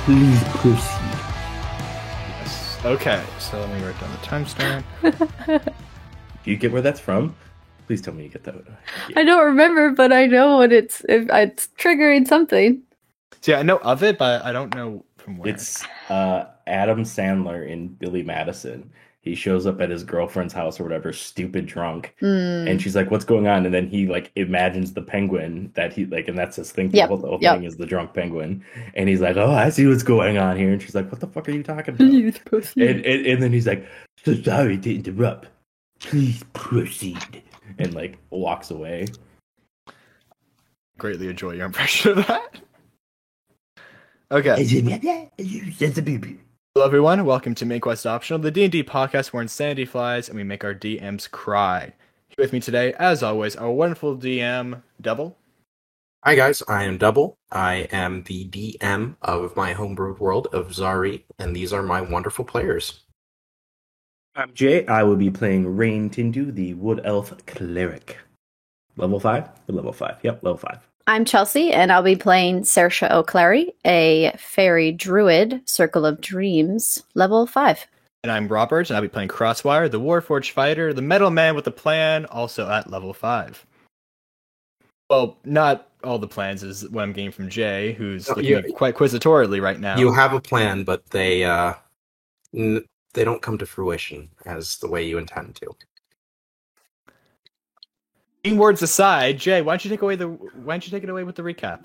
Please proceed. Yes. Okay, so let me write down the timestamp. Do you get where that's from? Please tell me you get that. Yeah. I don't remember, but I know what it's triggering something. So yeah, I know of it, but I don't know from where. It's Adam Sandler in Billy Madison. He shows up at his girlfriend's house or whatever, stupid drunk, and she's like, "What's going on?" And then he like imagines the penguin that he like, and that's his thing. Yep, The whole thing is the drunk penguin, and he's like, "Oh, I see what's going on here." And she's like, "What the fuck are you talking about?" and then he's like, "So sorry to interrupt. Please proceed," and like walks away. Greatly enjoy your impression of that. Okay. Hello everyone, welcome to Main Quest Optional, the D&D podcast where insanity flies and we make our DMs cry. Here with me today, as always, our wonderful DM, Double. Hi guys, I am Double. I am the DM of my homebrewed world of Zari, and these are my wonderful players. I'm Jay. I will be playing Rain Tindu, the Wood Elf Cleric. Level 5? Level 5. Yep, level 5. I'm Chelsea, and I'll be playing Saoirse O'Clery, a fairy druid, Circle of Dreams, level 5. And I'm Robert, and I'll be playing Crosswire, the Warforged Fighter, the Metal Man with a Plan, also at level 5. Well, not all the plans is what I'm getting from Jay, who's looking quite quizzitorily right now. You have a plan, but they don't come to fruition as the way you intend to. Words aside, Jay, why don't you take it away with the recap?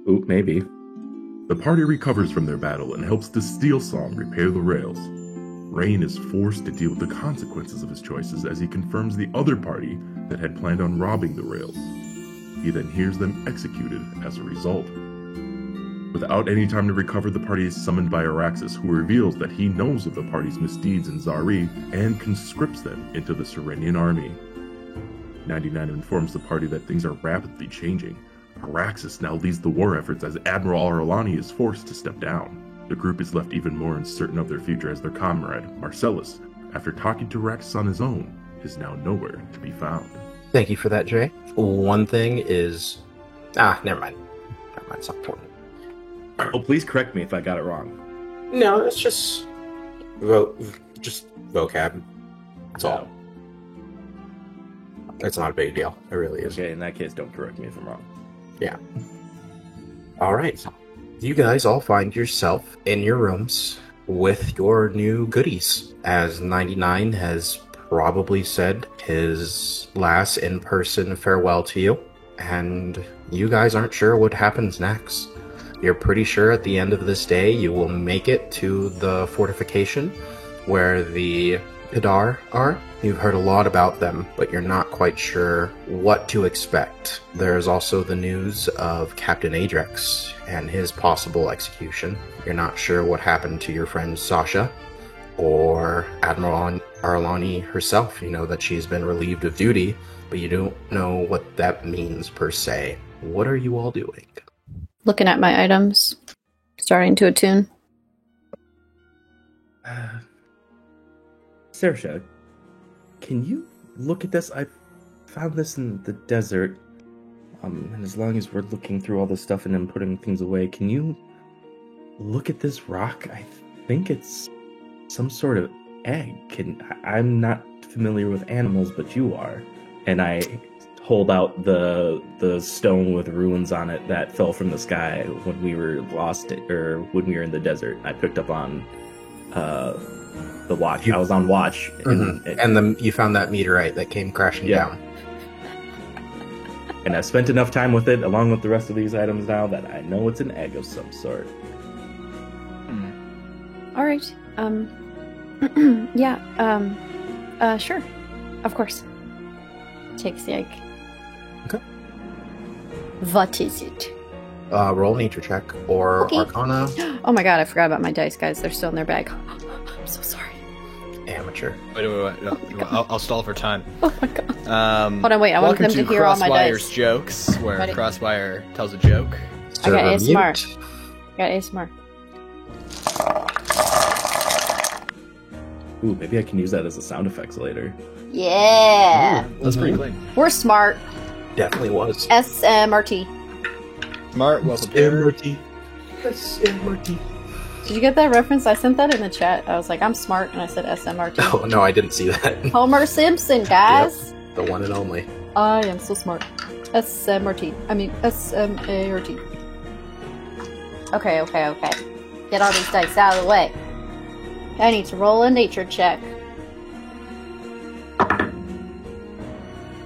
Ooh, maybe. The party recovers from their battle and helps the Steel Song repair the rails. Rain is forced to deal with the consequences of his choices as he confirms the other party that had planned on robbing the rails. He then hears them executed as a result. Without any time to recover, the party is summoned by Araxis, who reveals that he knows of the party's misdeeds in Zari and conscripts them into the Serenian army. 99 informs the party that things are rapidly changing. Araxis now leads the war efforts as Admiral Aralani is forced to step down. The group is left even more uncertain of their future as their comrade, Marcellus, after talking to Araxis on his own, is now nowhere to be found. Thank you for that, Jay. One thing is... never mind. It's not important. Oh, please correct me if I got it wrong. No, it's just... vocab. That's all. It's not a big deal. It really is. Okay, in that case, don't correct me if I'm wrong. Yeah. Alright. You guys all find yourself in your rooms with your new goodies, as 99 has probably said his last in-person farewell to you, and you guys aren't sure what happens next. You're pretty sure at the end of this day you will make it to the fortification where the Pidar are. You've heard a lot about them, but you're not quite sure what to expect. There's also the news of Captain Adrex and his possible execution. You're not sure what happened to your friend Sasha or Admiral Aralani herself. You know that she's been relieved of duty, but you don't know what that means per se. What are you all doing? Looking at my items, starting to attune. Saoirse, can you look at this? I found this in the desert, and as long as we're looking through all this stuff and then putting things away, can you look at this rock? I think it's some sort of egg. I'm not familiar with animals, but you are. And I hold out the stone with ruins on it that fell from the sky when we were lost, or when we were in the desert. I picked up on the watch. I was on watch, and you found that meteorite that came crashing down. And I've spent enough time with it, along with the rest of these items now, that I know it's an egg of some sort. All right. Sure. Of course. Takes the egg. Okay. What is it? Roll nature check or Arcana. Oh my god, I forgot about my dice, guys. They're still in their bag. I'm so sorry. Amateur. Wait. No, I'll stall for time. Oh my god. Hold on, wait. I want them to hear all my Crosswire's dice. Jokes, where Ready? Crosswire tells a joke. I got ASMR. Got ASMR. Ooh, maybe I can use that as a sound effects later. Yeah. Ooh, that's pretty clean. We're smart. Definitely was. SMRT. Smart, well prepared. SMRT. SMRT. Did you get that reference? I sent that in the chat. I was like, I'm smart, and I said SMRT. Oh, no, I didn't see that. Homer Simpson, guys! Yep, the one and only. I am so smart. SMRT. I mean, SMART. Okay. Get all these dice out of the way. I need to roll a nature check.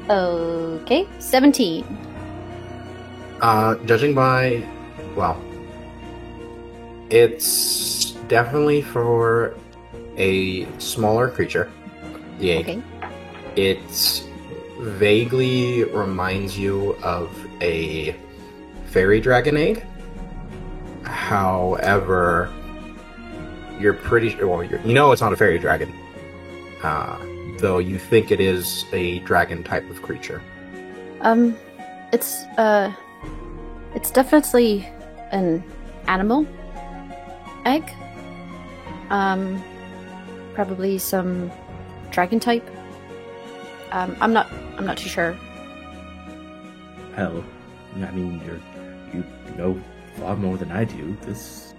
Okay, 17. Judging by, well, it's definitely for a smaller creature. The egg. Okay. It vaguely reminds you of a fairy dragon egg. However, you're pretty sure, well, you know it's not a fairy dragon. Though you think it is a dragon type of creature. It's definitely an animal egg. Probably some dragon type. I'm not too sure. Hell, I mean, you know far more than I do. This...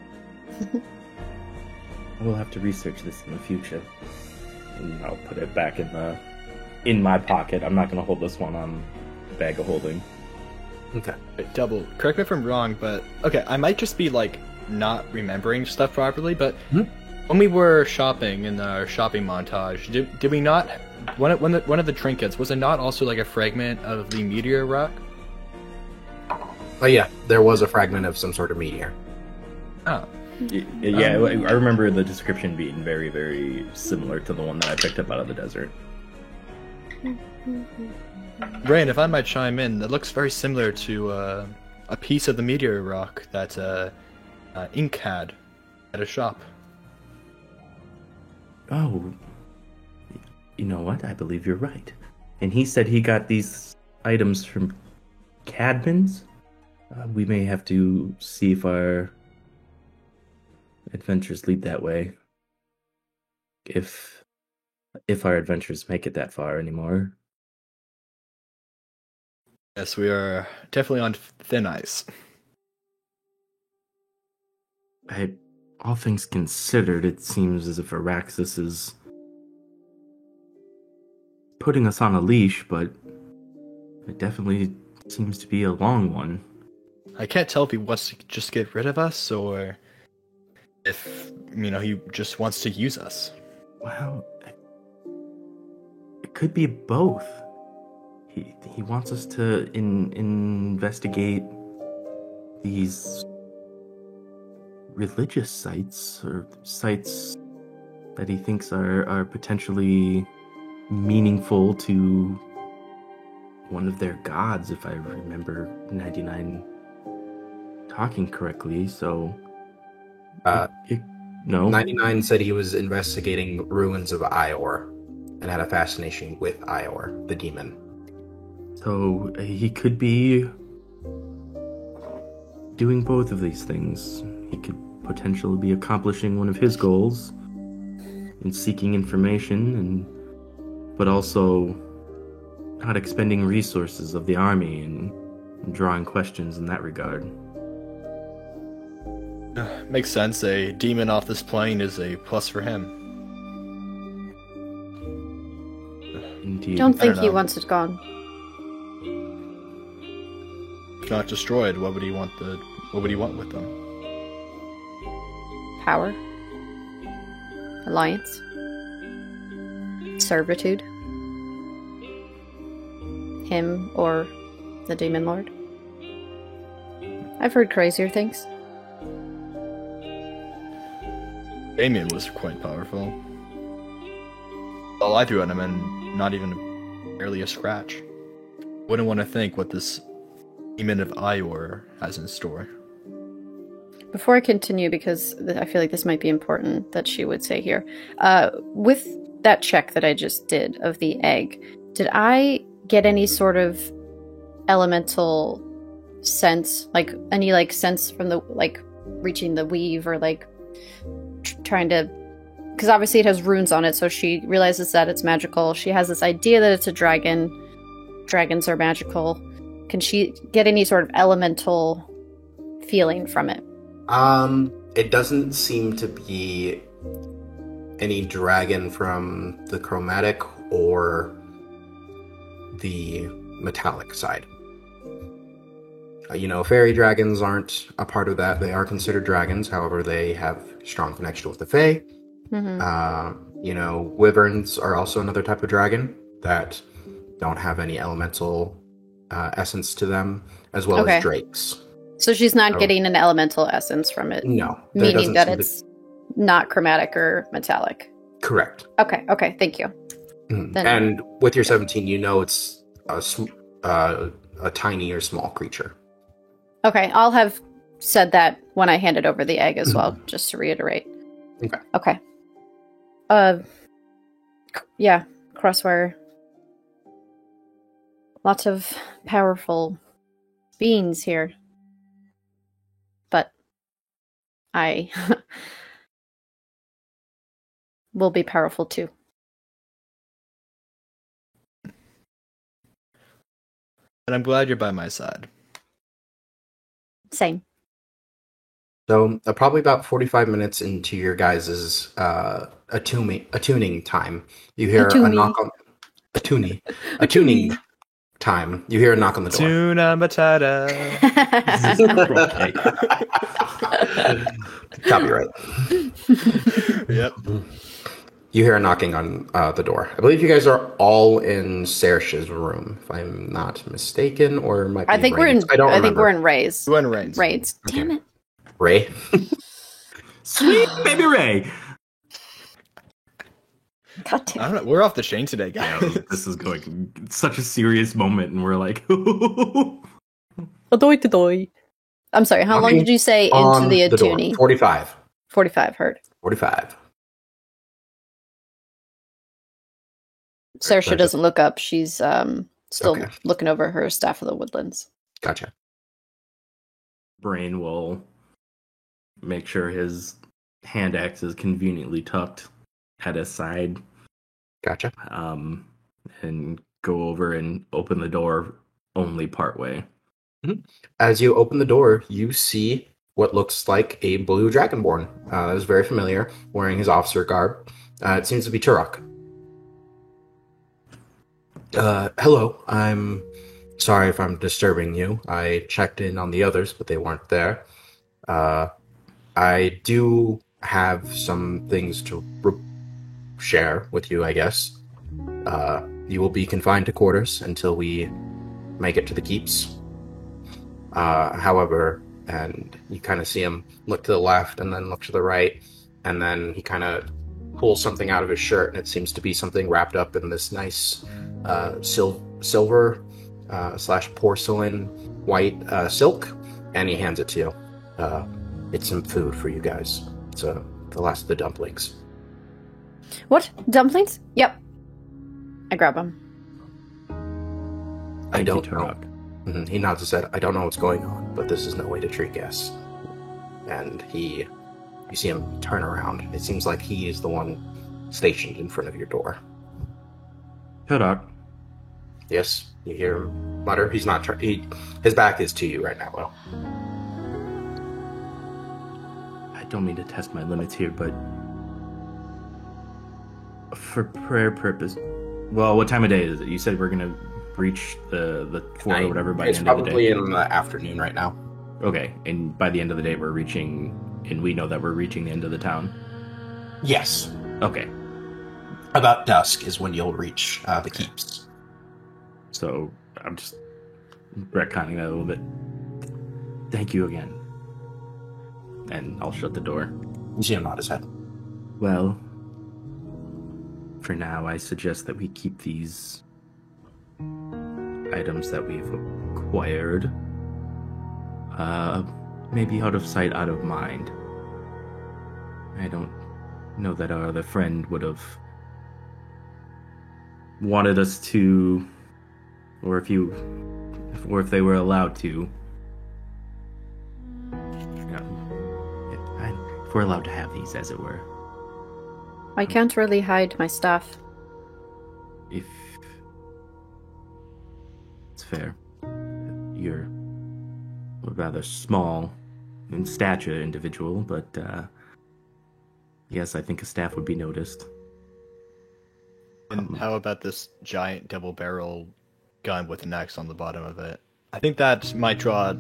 We'll have to research this in the future. And I'll put it back in my pocket. I'm not going to hold this one on bag of holding. Okay. Double. Correct me if I'm wrong, but okay, I might just be like not remembering stuff properly. But when we were shopping in our shopping montage, did we not? One of the trinkets, was it not also like a fragment of the meteor rock? Oh yeah, there was a fragment of some sort of meteor. Oh. Yeah, I remember the description being very, very similar to the one that I picked up out of the desert. Rain, if I might chime in, that looks very similar to a piece of the meteor rock that Ink had at a shop. Oh, you know what? I believe you're right. And he said he got these items from Cadman's. We may have to see if our adventures lead that way. If our adventures make it that far anymore. Yes, we are definitely on thin ice. All things considered, it seems as if Araxis is putting us on a leash, but it definitely seems to be a long one. I can't tell if he wants to just get rid of us, or if, he just wants to use us. Well, it could be both. He wants us to investigate these religious sites, or sites that he thinks are potentially meaningful to one of their gods, if I remember 99 talking correctly. So no, 99 said he was investigating ruins of Ior and had a fascination with Ior, the demon. So he could be doing both of these things. He could potentially be accomplishing one of his goals in seeking information, but also not expending resources of the army and drawing questions in that regard. Makes sense. A demon off this plane is a plus for him. Indeed. Don't think he know. wants it gone. If not destroyed, what would he want with them? Power. Alliance. Servitude. Him or the Demon Lord. I've heard crazier things. Damien was quite powerful. All I threw at him, and not even barely a scratch. Wouldn't want to think what this demon of Ior has in store. Before I continue, because I feel like this might be important that she would say here, with that check that I just did of the egg, did I get any sort of elemental sense, like any sense from the reaching the weave, or trying to, because obviously it has runes on it, so she realizes that it's magical. She has this idea that it's a dragon. Dragons are magical. Can she get any sort of elemental feeling from it? It doesn't seem to be any dragon from the chromatic or the metallic side. Fairy dragons aren't a part of that. They are considered dragons, however, they have strong connection with the Fae. Mm-hmm. Wyverns are also another type of dragon that don't have any elemental essence to them, as well as drakes. So she's not getting an elemental essence from it? No. Meaning that it's not chromatic or metallic? Correct. Okay, thank you. Mm-hmm. And with your 17, it's a tiny or small creature. Okay, I'll have said that when I handed over the egg as well, just to reiterate. Okay. Yeah, Crosswire. Lots of powerful beings here. But I will be powerful too. And I'm glad you're by my side. Same. So probably about 45 minutes into your guys' attuning time, you hear a knock on attuning time. You hear a knock on the door. Tuna Matata. Copyright. Yep. You hear a knocking on the door. I believe you guys are all in Seresh's room, if I'm not mistaken, or might be I think Rain's. we're in. I think we're in Ray's. We're in Rain's. Ray's. Damn it. Ray. Sweet baby Ray. God damn. I don't know. We're off the chain today, guys. This is going such a serious moment, and we're like, I'm sorry. How long did you say into the attuning? 45. 45. Heard. 45. Saoirse doesn't look up. She's still looking over her Staff of the Woodlands. Gotcha. Brain will make sure his hand axe is conveniently tucked at his side. Gotcha. And go over and open the door only partway. Mm-hmm. As you open the door, you see what looks like a blue dragonborn. That is very familiar, wearing his officer garb. It seems to be Turok. Hello, I'm sorry if I'm disturbing you. I checked in on the others, but they weren't there. I do have some things to share with you, I guess. You will be confined to quarters until we make it to the keeps. However, and you kind of see him look to the left and then look to the right, and then he kind of pulls something out of his shirt, and it seems to be something wrapped up in this nice silver / porcelain white silk, and he hands it to you. It's some food for you guys. It's the last of the dumplings. What? Dumplings? Yep. I grab them. I don't know. Mm-hmm. He nods his head. I don't know what's going on, but this is no way to treat guests. And you see him turn around. It seems like he is the one stationed in front of your door. Turok. Yes, you hear him mutter. He's not. His back is to you right now, Will. I don't mean to test my limits here, but for prayer purpose. Well, what time of day is it? You said we're gonna reach the fort or whatever by the end of the day. It's probably in the afternoon right now. Okay, and by the end of the day, we're reaching, and we know that we're reaching the end of the town. Yes. Okay. About dusk is when you'll reach the keeps. So I'm just retconning that a little bit. Thank you again. And I'll shut the door. You see him nod his head. Well, for now, I suggest that we keep these items that we've acquired, maybe out of sight, out of mind. I don't know that our other friend would have wanted us to, or if they were allowed to. If we're allowed to have these, as it were. I can't really hide my stuff. If it's fair, you're rather small in stature individual, but yes, I think a staff would be noticed. And how about this giant double-barrel gun with an X on the bottom of it? I think that might draw a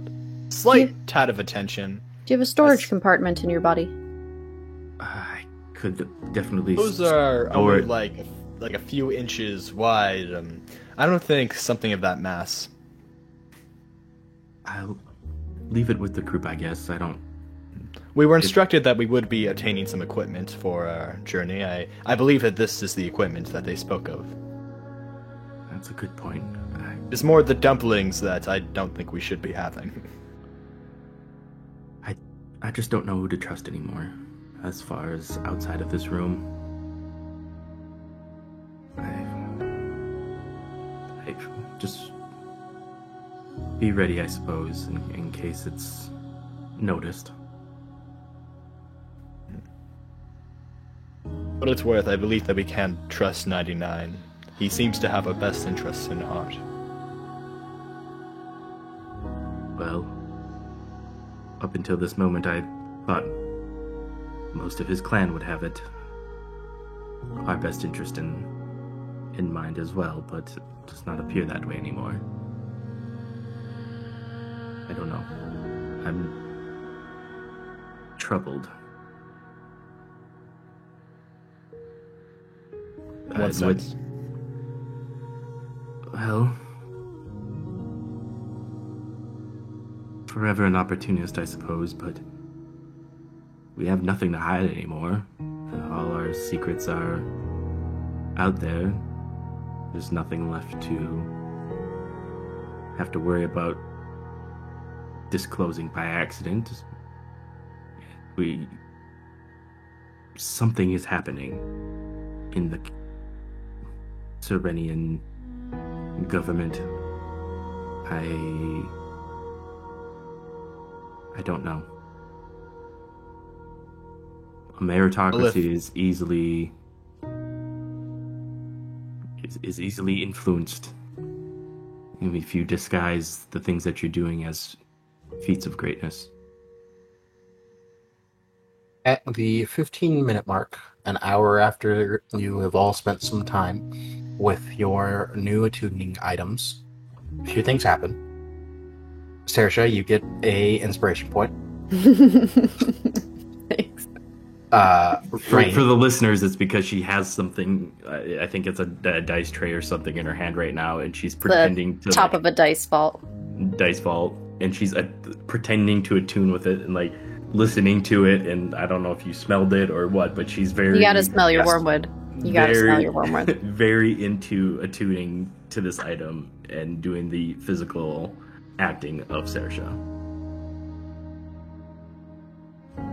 slight tad of attention. Do you have a storage compartment in your body? I could definitely. Those are only like a few inches wide. I don't think something of that mass. I'll leave it with the group, I guess. I don't. We were instructed that we would be obtaining some equipment for our journey. I believe that this is the equipment that they spoke of. That's a good point. It's more the dumplings that I don't think we should be having. I just don't know who to trust anymore, as far as outside of this room. I just be ready, I suppose, in case it's noticed. What it's worth, I believe that we can't trust 99. He seems to have our best interests in heart. Well, up until this moment, I thought most of his clan would have it. Our best interest in mind as well, but it does not appear that way anymore. I don't know. I'm troubled. What sense? Well, forever an opportunist, I suppose, but we have nothing to hide anymore. All our secrets are out there. There's nothing left to have to worry about disclosing by accident. Something is happening in the Serenian government. I don't know. A meritocracy is easily influenced if you disguise the things that you're doing as feats of greatness. At the 15-minute mark, an hour after you have all spent some time with your new attuning items, a few things happen. Saoirse, you get a inspiration point. Thanks. For the listeners, it's because she has something. I think it's a dice tray or something in her hand right now, and she's pretending to top of a dice vault. And she's pretending to attune with it and like listening to it. And I don't know if you smelled it or what, but she's very. You gotta smell your wormwood. You gotta smell your wormwood. Very into attuning to this item and doing the physical acting of Saoirse.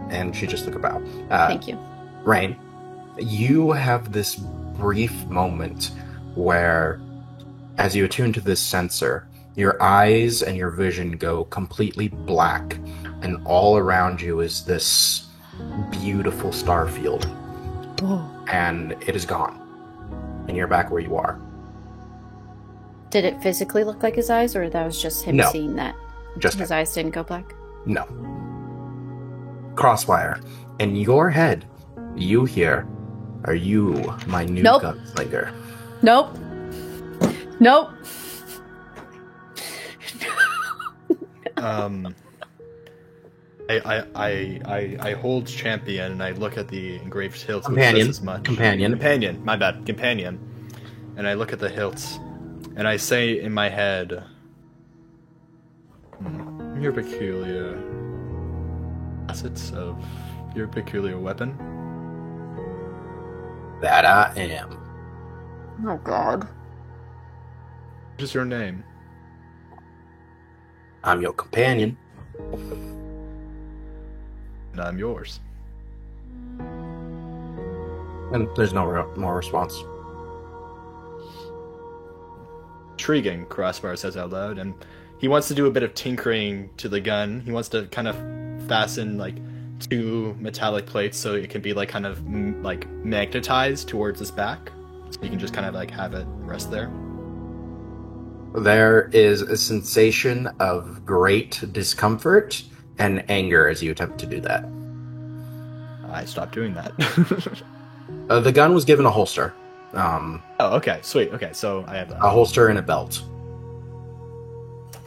And she just took a bow. Thank you. Rain, you have this brief moment where, as you attune to this sensor, your eyes and your vision go completely black, and all around you is this beautiful star field. Oh. And it is gone. And you're back where you are. Did it physically look like his eyes, or that was just him seeing that? Just his eyes didn't go black? No. Crossfire. In your head, you hear, "Are you my new gunslinger?" Nope. Nope. I hold champion and I look at the engraved hilts. Companion. Which says as much. Companion. My bad. Companion. And I look at the hilts, and I say in my head, "Your peculiar facets of your peculiar weapon." That I am. Oh God. What is your name? I'm your companion. And I'm yours. And there's no more response. Intriguing, Crossfire says out loud, and he wants to do a bit of tinkering to the gun. He wants to kind of fasten like 2 metallic plates so it can be like kind of like magnetized towards his back, so you can just kind of like have it rest there. There is a sensation of great discomfort and anger as you attempt to do that. I stopped doing that. The gun was given a holster. Oh, okay, sweet. Okay, so I have that. A holster and a belt.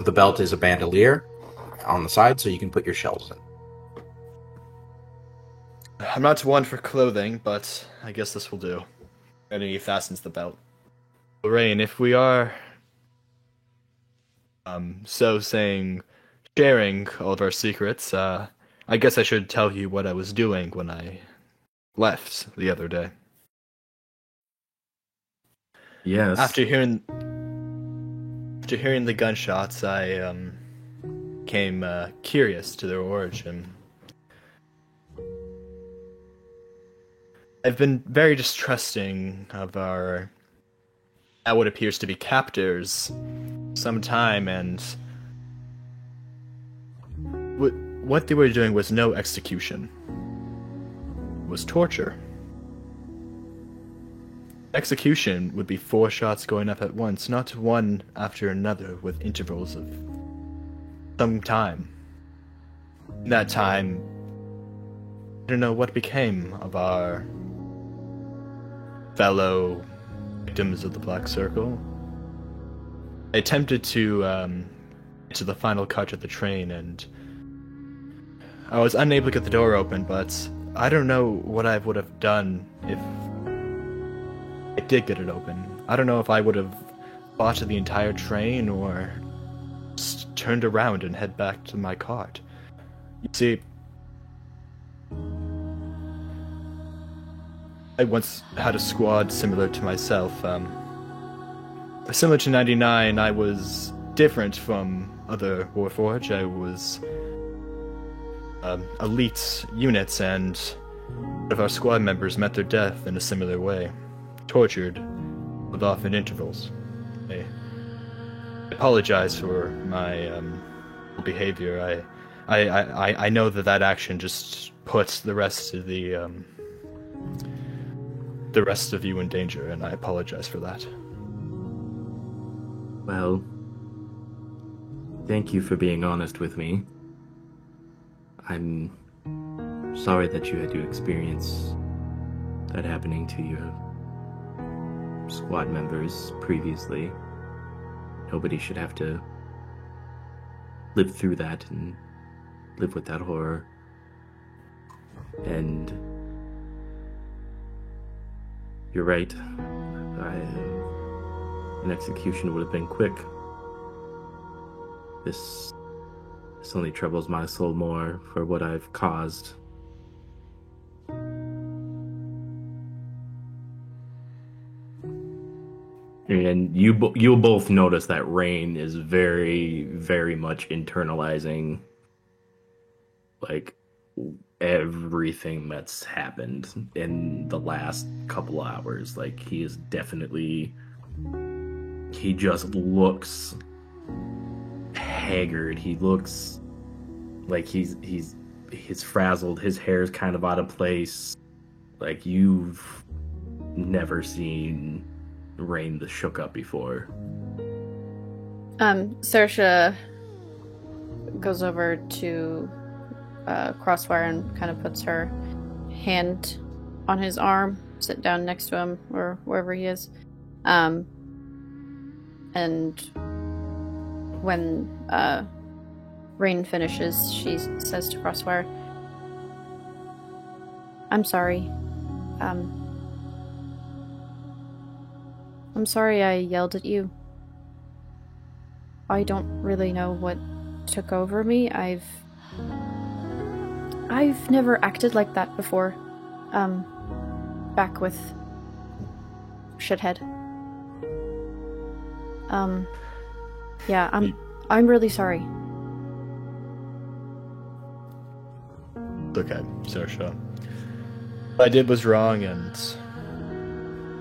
The belt is a bandolier on the side, so you can put your shells in. I'm not one for clothing, but I guess this will do. And he fastens the belt. Rain, if we are sharing all of our secrets, I guess I should tell you what I was doing when I left the other day. Yes. After hearing the gunshots, I became curious to their origin. I've been very distrusting of our what appears to be captors some time, and what they were doing was no execution. It was torture. Execution would be 4 shots going up at once, not one after another with intervals of some time. In that time, I don't know what became of our fellow victims of the Black Circle. I attempted to get to the final cut of the train, and I was unable to get the door open, but I don't know what I would have done if I did get it open. I don't know if I would have fought the entire train or just turned around and head back to my cart. You see, I once had a squad similar to myself. Similar to 99, I was different from other Warforged. I was elite units, and one of our squad members met their death in a similar way, tortured with often intervals. I apologize for my behavior. I know that action just puts the rest of the rest of you in danger, and I apologize for that. Well, thank you for being honest with me. I'm sorry that you had to experience that happening to your squad members previously. Nobody should have to live through that and live with that horror. And you're right. An execution would have been quick. This only troubles my soul more for what I've caused. And you'll both notice that Rain is very, very much internalizing, like, everything that's happened in the last couple hours. Like, he is definitely... He just looks haggard. He looks like he's frazzled. His hair's kind of out of place. Like, you've never seen Rain this shook up before. Saoirse goes over to Crossfire and kind of puts her hand on his arm, sit down next to him or wherever he is. And when Rain finishes, she says to Crossfire, I'm sorry. I'm sorry I yelled at you. I don't really know what took over me. I've never acted like that before. Back with Shithead. Yeah, I'm really sorry. Okay, Saoirse. What I did was wrong, and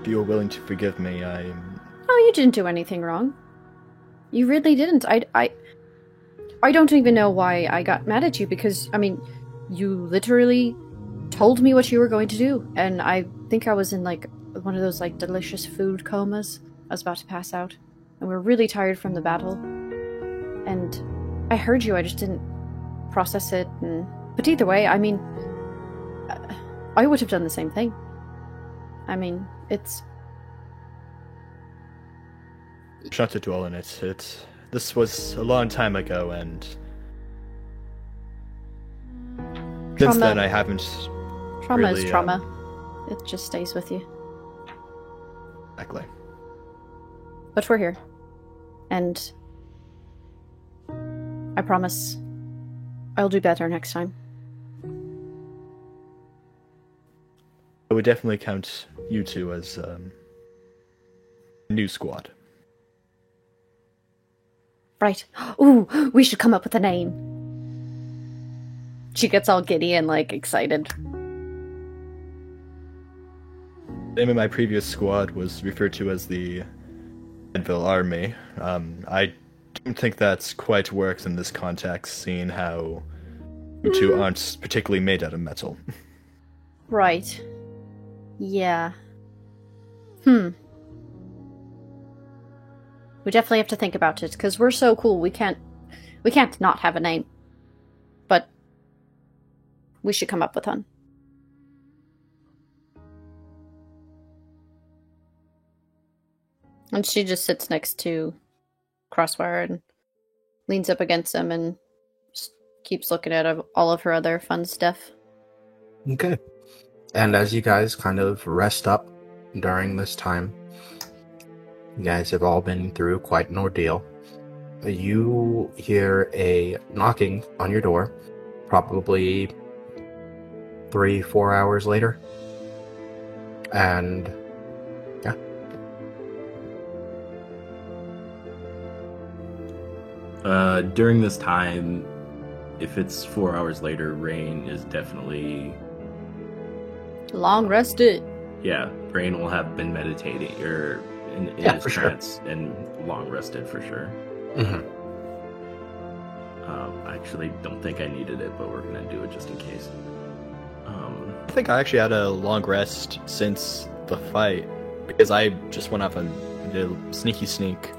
if you're willing to forgive me, Oh, you didn't do anything wrong. You really didn't. I don't even know why I got mad at you, because, I mean, you literally told me what you were going to do, and I think I was in, like, one of those, like, delicious food comas. I was about to pass out, and we were really tired from the battle. And I heard you, I just didn't process it. But either way, I mean, I would have done the same thing. I mean, it's... Not to dwell on it. This was a long time ago, and since then I haven't. Trauma really, is trauma. It just stays with you. Exactly. But we're here, and I promise I'll do better next time. I would definitely count you two as new squad. Right. Ooh, we should come up with a name. She gets all giddy and, like, excited. The name of my previous squad was referred to as the Edville Army. I don't think that's quite works in this context, seeing how you two aren't particularly made out of metal. Right. Yeah. We definitely have to think about it, because we're so cool, we can't not have a name. But we should come up with one. And she just sits next to Crosswire and leans up against him and just keeps looking at all of her other fun stuff. Okay. And as you guys kind of rest up during this time, you guys have all been through quite an ordeal. You hear a knocking on your door, probably 3-4 hours later. And yeah. During this time, if it's 4 hours later, Rain is definitely... Long rested. Yeah, Rain will have been meditating, or in his trance, and long rested for sure. Mm-hmm. I actually don't think I needed it, but we're going to do it just in case. I think I actually had a long rest since the fight, because I just went off and did a sneaky sneak.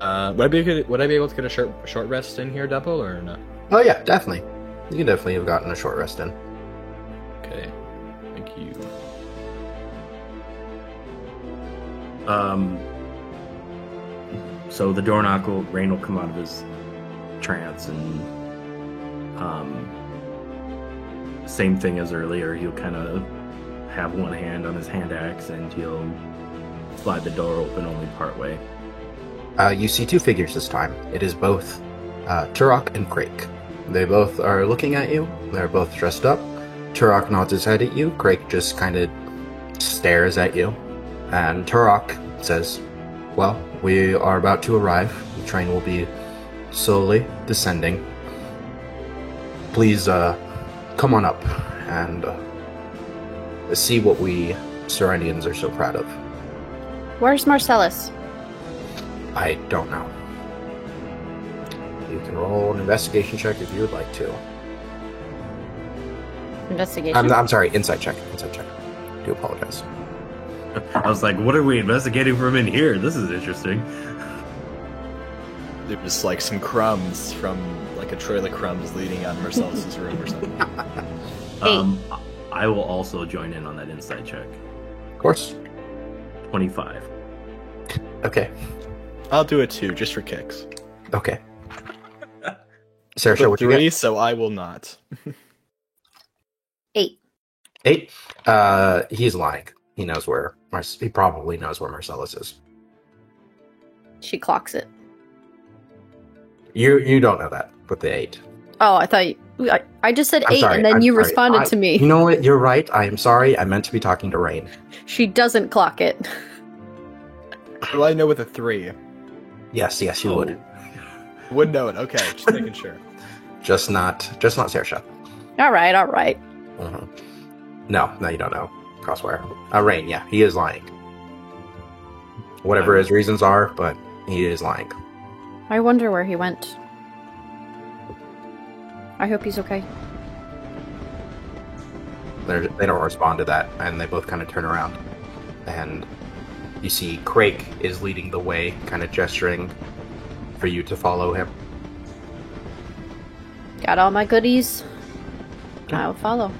Would I be able to get a short rest in here, Double, or no? Oh yeah, definitely. You can definitely have gotten a short rest in. Okay, thank you. So the door knock Rain will come out of his trance, and same thing as earlier, he'll kind of have one hand on his hand axe, and he'll slide the door open only partway. You see two figures this time. It is both Turok and Crake. They both are looking at you. They're both dressed up. Turok nods his head at you. Crake just kind of stares at you. And Turok says, well, we are about to arrive. The train will be slowly descending. Please come on up and see what we Serendians are so proud of. Where's Marcellus? I don't know. You can roll an investigation check if you would like to. Investigation? I'm sorry, insight check. Insight check. I do apologize. I was like, what are we investigating from in here? This is interesting. There was like some crumbs from like a trail of crumbs leading out of Marcellus's room or something. I will also join in on that insight check. Of course. 25. Okay. I'll do it too, just for kicks. Okay. Sarah, what you 3, get? so I will not. 8. 8? He's lying. He knows where he probably knows where Marcellus is. She clocks it. You don't know that with the 8. Oh, I thought I just said I'm 8 sorry, and then I'm you sorry. responded to me. You know what? You're right. I am sorry. I meant to be talking to Rain. She doesn't clock it. Well, I know with a 3. Yes, you would. Would know it. Okay, just making sure. Just not Saoirse. All right. Uh-huh. No, you don't know. Crosswire. Rain, yeah, he is lying. Whatever his reasons are, but he is lying. I wonder where he went. I hope he's okay. They don't respond to that, and they both kind of turn around. And you see Crake is leading the way, kind of gesturing for you to follow him. Got all my goodies. I'll follow.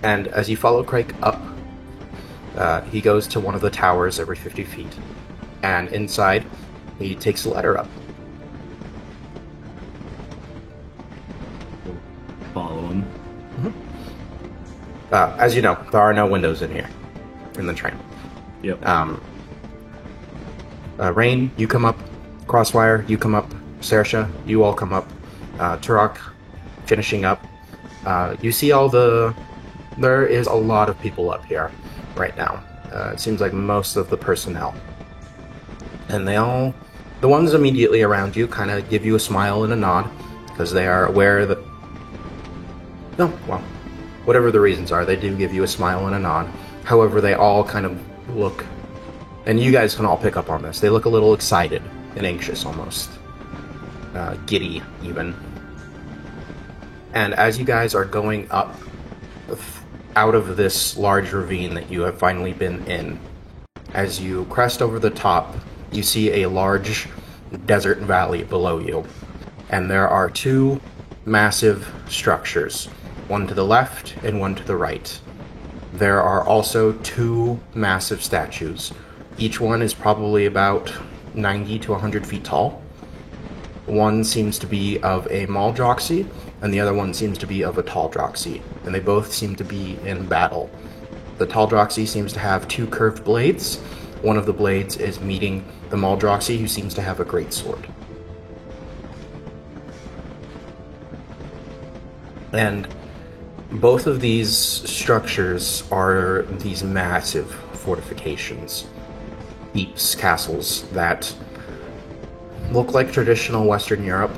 And as you follow Craig up, he goes to one of the towers every 50 feet. And inside, he takes a ladder up. Follow him. As you know, there are no windows in here, in the train. Yep. Rain, you come up. Crosswire, you come up. Saoirse, you all come up. Turok, finishing up. You see there is a lot of people up here right now. It seems like most of the personnel. And the ones immediately around you kind of give you a smile and a nod, because they are aware that, whatever the reasons are, they do give you a smile and a nod. However, they all kind of look, and you guys can all pick up on this, they look a little excited and anxious almost. Giddy, even. And as you guys are going up out of this large ravine that you have finally been in, as you crest over the top, you see a large desert valley below you. And there are two massive structures, one to the left and one to the right. There are also two massive statues. Each one is probably about 90 to 100 feet tall. One seems to be of a Maldroxy, and the other one seems to be of a Taldroxy, and they both seem to be in battle. The Taldroxy seems to have two curved blades. One of the blades is meeting the Maldroxy, who seems to have a greatsword. And both of these structures are these massive fortifications, keeps, castles that look like traditional Western Europe.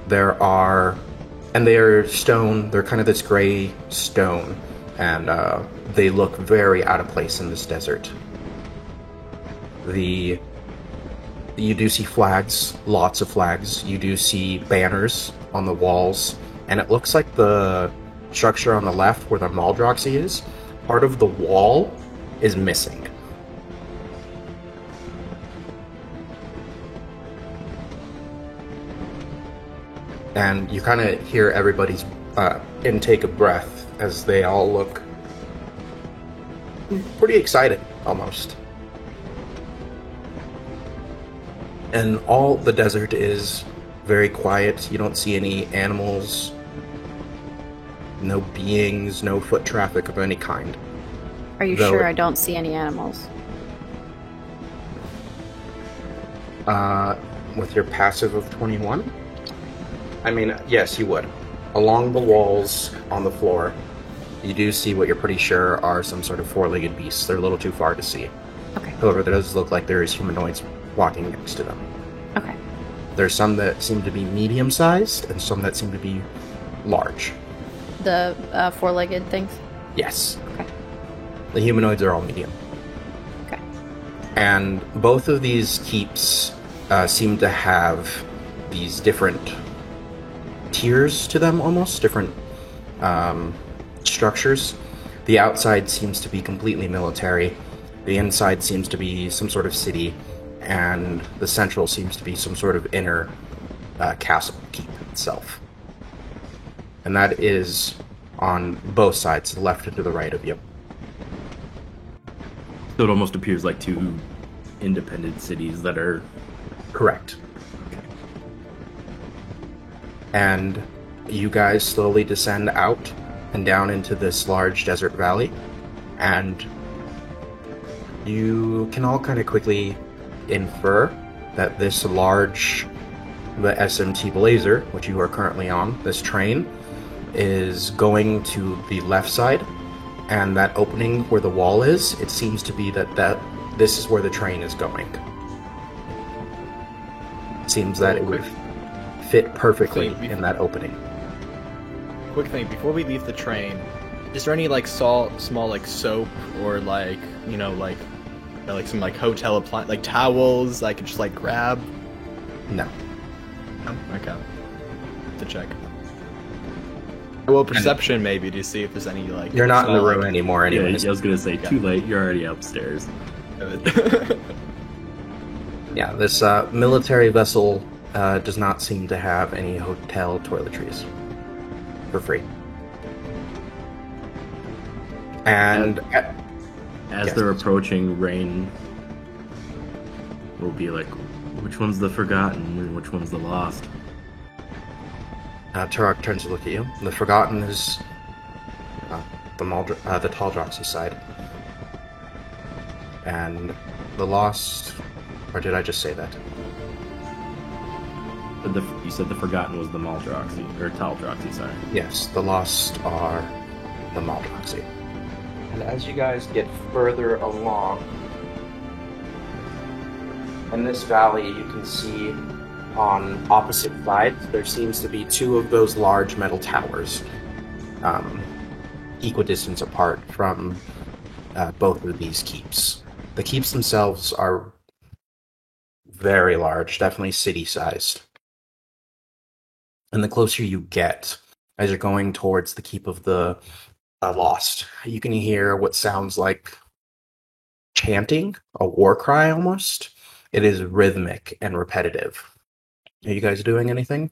They are stone, they're kind of this gray stone, and they look very out of place in this desert. You do see flags, lots of flags. You do see banners on the walls, and it looks like the structure on the left where the Maldroxy is, part of the wall is missing. And you kind of hear everybody's intake of breath as they all look pretty excited, almost. And all the desert is very quiet. You don't see any animals, no beings, no foot traffic of any kind. Are you sure I don't see any animals? With your passive of 21? I mean, yes, you would. Along the walls, on the floor, you do see what you're pretty sure are some sort of four-legged beasts. They're a little too far to see. Okay. However, there does look like there is humanoids walking next to them. Okay. There's some that seem to be medium-sized, and some that seem to be large. The four-legged things? Yes. Okay. The humanoids are all medium. Okay. And both of these keeps seem to have these different tiers to them, almost different structures. The outside seems to be completely military, the inside seems to be some sort of city, and the central seems to be some sort of inner castle keep itself. And that is on both sides, the left and to the right of you. So it almost appears like two independent cities that are... Correct. And you guys slowly descend out and down into this large desert valley, and you can all kind of quickly infer that the SMT Blazer, which you are currently on, this train, is going to the left side, and that opening where the wall is, it seems to be that this is where the train is going. It seems that it would fit perfectly in that opening. Quick thing, before we leave the train, is there any like small like soap or like some like hotel appliance, like towels I could just like grab? No. Okay. To check. Well, perception maybe to see if there's any like. You're not in the room anymore, anyway. Yeah, I was gonna say, too late. You're already upstairs. Yeah, this military vessel does not seem to have any hotel toiletries for free. And As yes. they're approaching, Rain will be like, which one's the Forgotten and which one's the Lost? Turok turns to look at you. The Forgotten is the Tall Droxy side. And the Lost... Or did I just say that? You said the Forgotten was the Maldroxy, or Taldroxy, sorry. Yes, the Lost are the Maldroxy. And as you guys get further along in this valley, you can see on opposite sides there seems to be two of those large metal towers, equidistant apart from both of these keeps. The keeps themselves are very large, definitely city-sized. And the closer you get, as you're going towards the keep of the Lost, you can hear what sounds like chanting, a war cry almost. It is rhythmic and repetitive. Are you guys doing anything?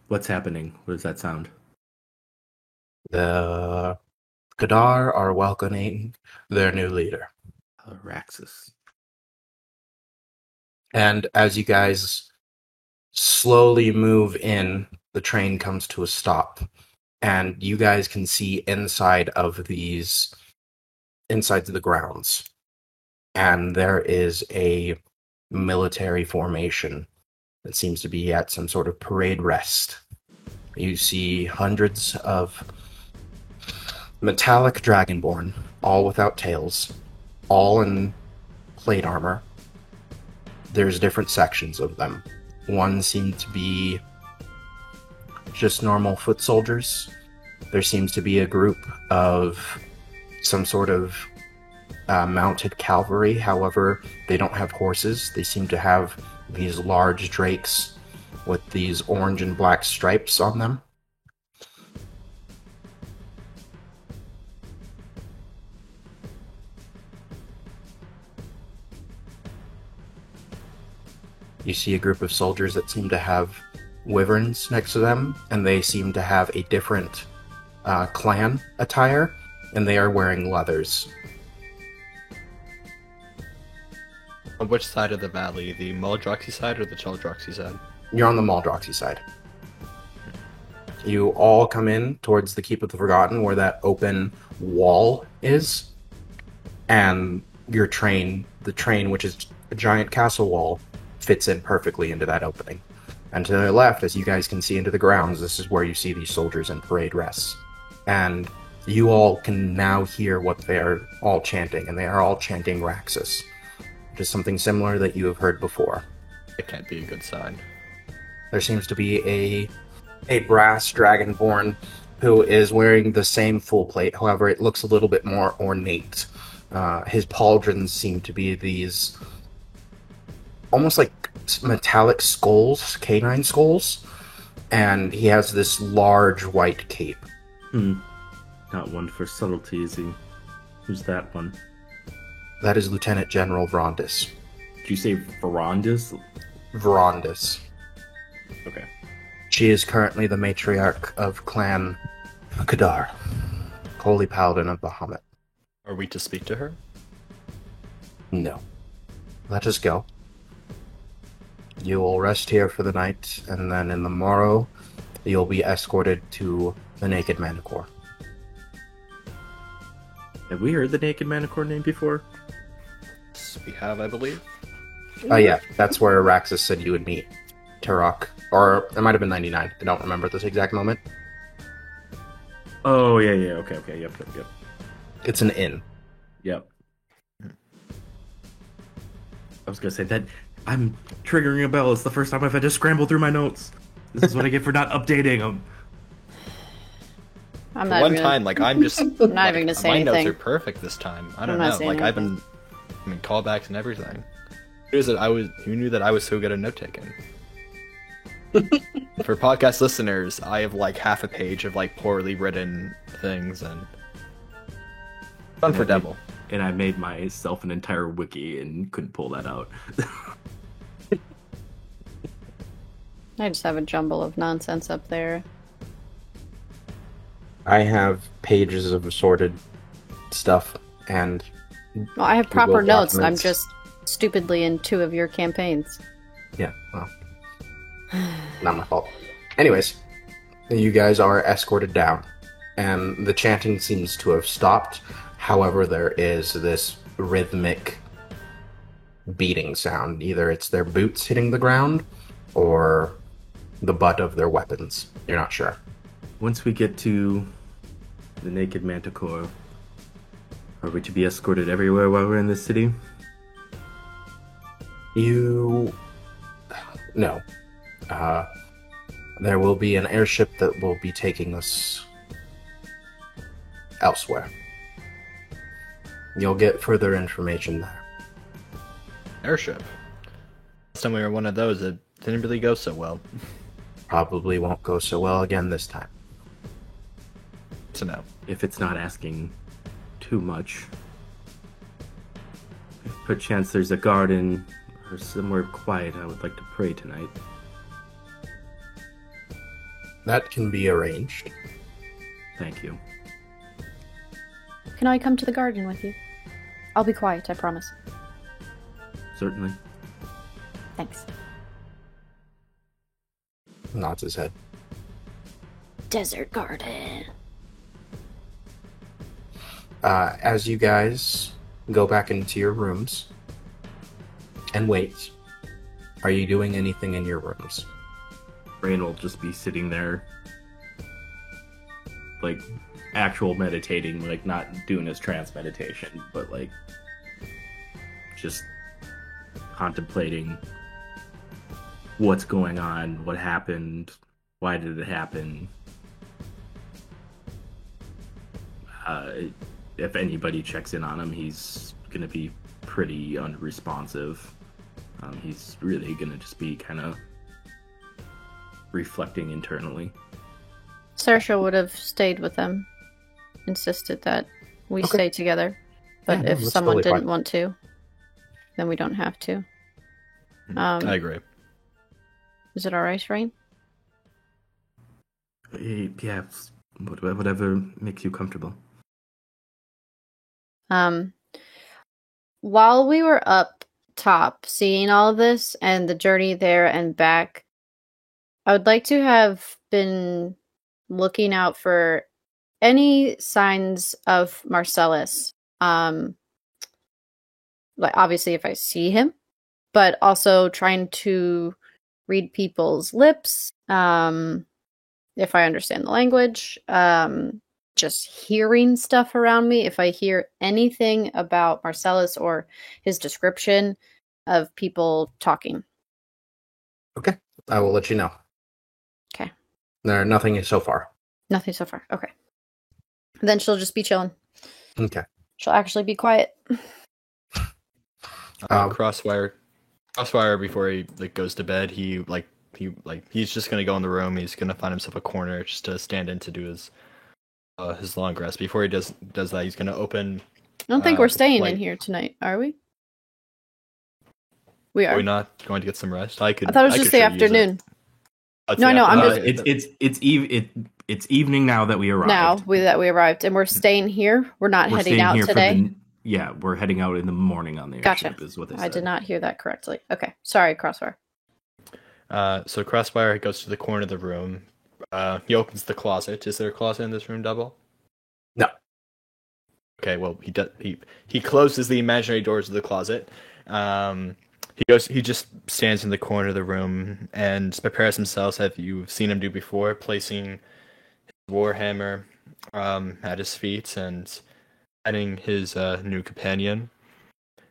What's happening? What does that sound? The Kadar are welcoming their new leader. Raxus. And as you guys slowly move in, the train comes to a stop. And you guys can see inside of the grounds. And there is a military formation that seems to be at some sort of parade rest. You see hundreds of metallic dragonborn, all without tails, all in plate armor. There's different sections of them. One seemed to be just normal foot soldiers. There seems to be a group of some sort of mounted cavalry. However, they don't have horses. They seem to have these large drakes with these orange and black stripes on them. You see a group of soldiers that seem to have wyverns next to them, and they seem to have a different clan attire, and they are wearing leathers. On which side of the valley? The Maldroxy side or the Taldroxy side? You're on the Maldroxy side. You all come in towards the Keep of the Forgotten, where that open wall is, and your train, the train, which is a giant castle wall, fits in perfectly into that opening. And to the left, as you guys can see into the grounds, this is where you see these soldiers in parade rests. And you all can now hear what they're all chanting, and they are all chanting Raxus, which is something similar that you have heard before. It can't be a good sign. There seems to be a brass dragonborn who is wearing the same full plate, however it looks a little bit more ornate. His pauldrons seem to be these almost like metallic skulls, canine skulls, and he has this large white cape. Not one for subtlety, is he? Who's that one? That is Lieutenant General Vrondis. Did you say Verondis? Vrondis. Okay. She is currently the matriarch of Clan Kadar, Holy Paladin of Bahamut. Are we to speak to her? No. Let us go. You will rest here for the night, and then in the morrow, you'll be escorted to the Naked Manticore. Have we heard the Naked Manticore name before? Yes, we have, I believe. Oh yeah, that's where Araxis said you would meet Turok. Or it might have been 99. I don't remember this exact moment. Oh, yeah, okay, yep. It's an inn. Yep. I was gonna say that I'm triggering a bell. It's the first time I've had to scramble through my notes. This is what I get for not updating them. I'm not One even time, like, I'm just... I'm not even gonna say my anything. notes are perfect this time. I don't I'm not know. saying Like, I've been... anything. I mean, callbacks and everything. Who knew that I was so good at note-taking? For podcast listeners, I have, like, half a page of, like, poorly written things, and... Fun for Devil. And I made myself an entire wiki and couldn't pull that out. I just have a jumble of nonsense up there. I have pages of assorted stuff and Well, I have Google proper notes. I'm documents. just stupidly in 2 of your campaigns. Yeah, well, not my fault. Anyways, you guys are escorted down, and the chanting seems to have stopped. However, there is this rhythmic beating sound. Either it's their boots hitting the ground or the butt of their weapons. You're not sure. Once we get to the Naked Manticore, are we to be escorted everywhere while we're in this city? No. There will be an airship that will be taking us elsewhere. You'll get further information there. Airship. Last time we were one of those, it didn't really go so well. Probably won't go so well again this time. So no. If it's not asking too much. If perchance there's a garden or somewhere quiet, I would like to pray tonight. That can be arranged. Thank you. Can I come to the garden with you? I'll be quiet, I promise. Certainly. Thanks. Nods his head. Desert garden. As you guys go back into your rooms and wait, are you doing anything in your rooms? Rain will just be sitting there, like, actual meditating, like, not doing his trance meditation, but, like, just contemplating what's going on, what happened, why did it happen. If anybody checks in on him, he's gonna be pretty unresponsive. He's really gonna just be kind of reflecting internally. Saoirse would have stayed with them, insisted that we Okay. stay together. But Yeah, no, if that's someone totally didn't fine. want to, then we don't have to. I agree. Is it alright, Rain? Yeah, whatever makes you comfortable. While we were up top seeing all of this and the journey there and back, I would like to have been looking out for any signs of Marcellus. Like obviously if I see him, but also trying to read people's lips, if I understand the language, just hearing stuff around me. If I hear anything about Marcellus or his description of people talking. Okay, I will let you know. Okay. Nothing so far. Nothing so far. Okay. Then she'll just be chilling. Okay. She'll actually be quiet. Crosswire before he goes to bed, he's just gonna go in the room. He's gonna find himself a corner just to stand in to do his long rest. Before he does that, he's gonna open. I don't think we're the staying plate. in here tonight, are we? We are. Are we not going to get some rest? I I thought it was just the afternoon. No, No, I'm just- It's evening now that we arrived. Now that we arrived, and we're staying here. We're not We're heading staying out here today. we're heading out in the morning on the Gotcha. airship, is what they said. I did not hear that correctly. Okay, sorry, Crossfire. So Crossfire goes to the corner of the room. He opens the closet. Is there a closet in this room, Double? No. Okay, well he closes the imaginary doors of the closet. He just stands in the corner of the room and prepares himself, as you've seen him do before, placing his warhammer at his feet and adding his new companion.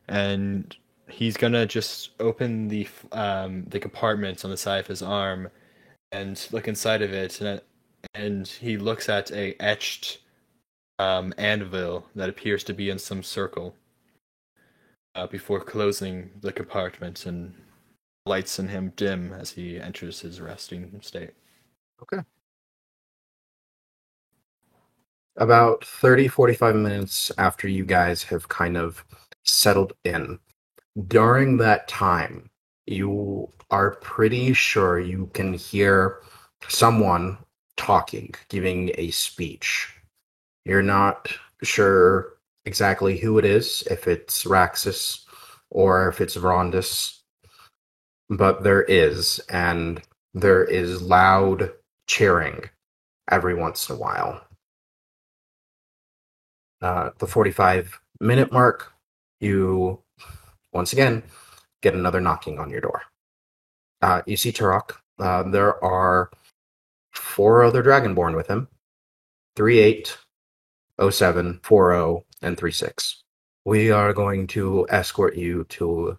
And he's gonna just open the compartments on the side of his arm and look inside of it, and he looks at a etched anvil that appears to be in some circle. Before closing the compartment, and lights in him dim as he enters his resting state. Okay. About 30-45 minutes after you guys have kind of settled in, during that time, you are pretty sure you can hear someone talking, giving a speech. You're not sure exactly who it is, if it's Raxus or if it's Rondus, but there is, and there is loud cheering every once in a while. The 45-minute mark, you once again get another knocking on your door. You see Turok. There are 4 other Dragonborn with him. 38, 07, 40, and 36. We are going to escort you to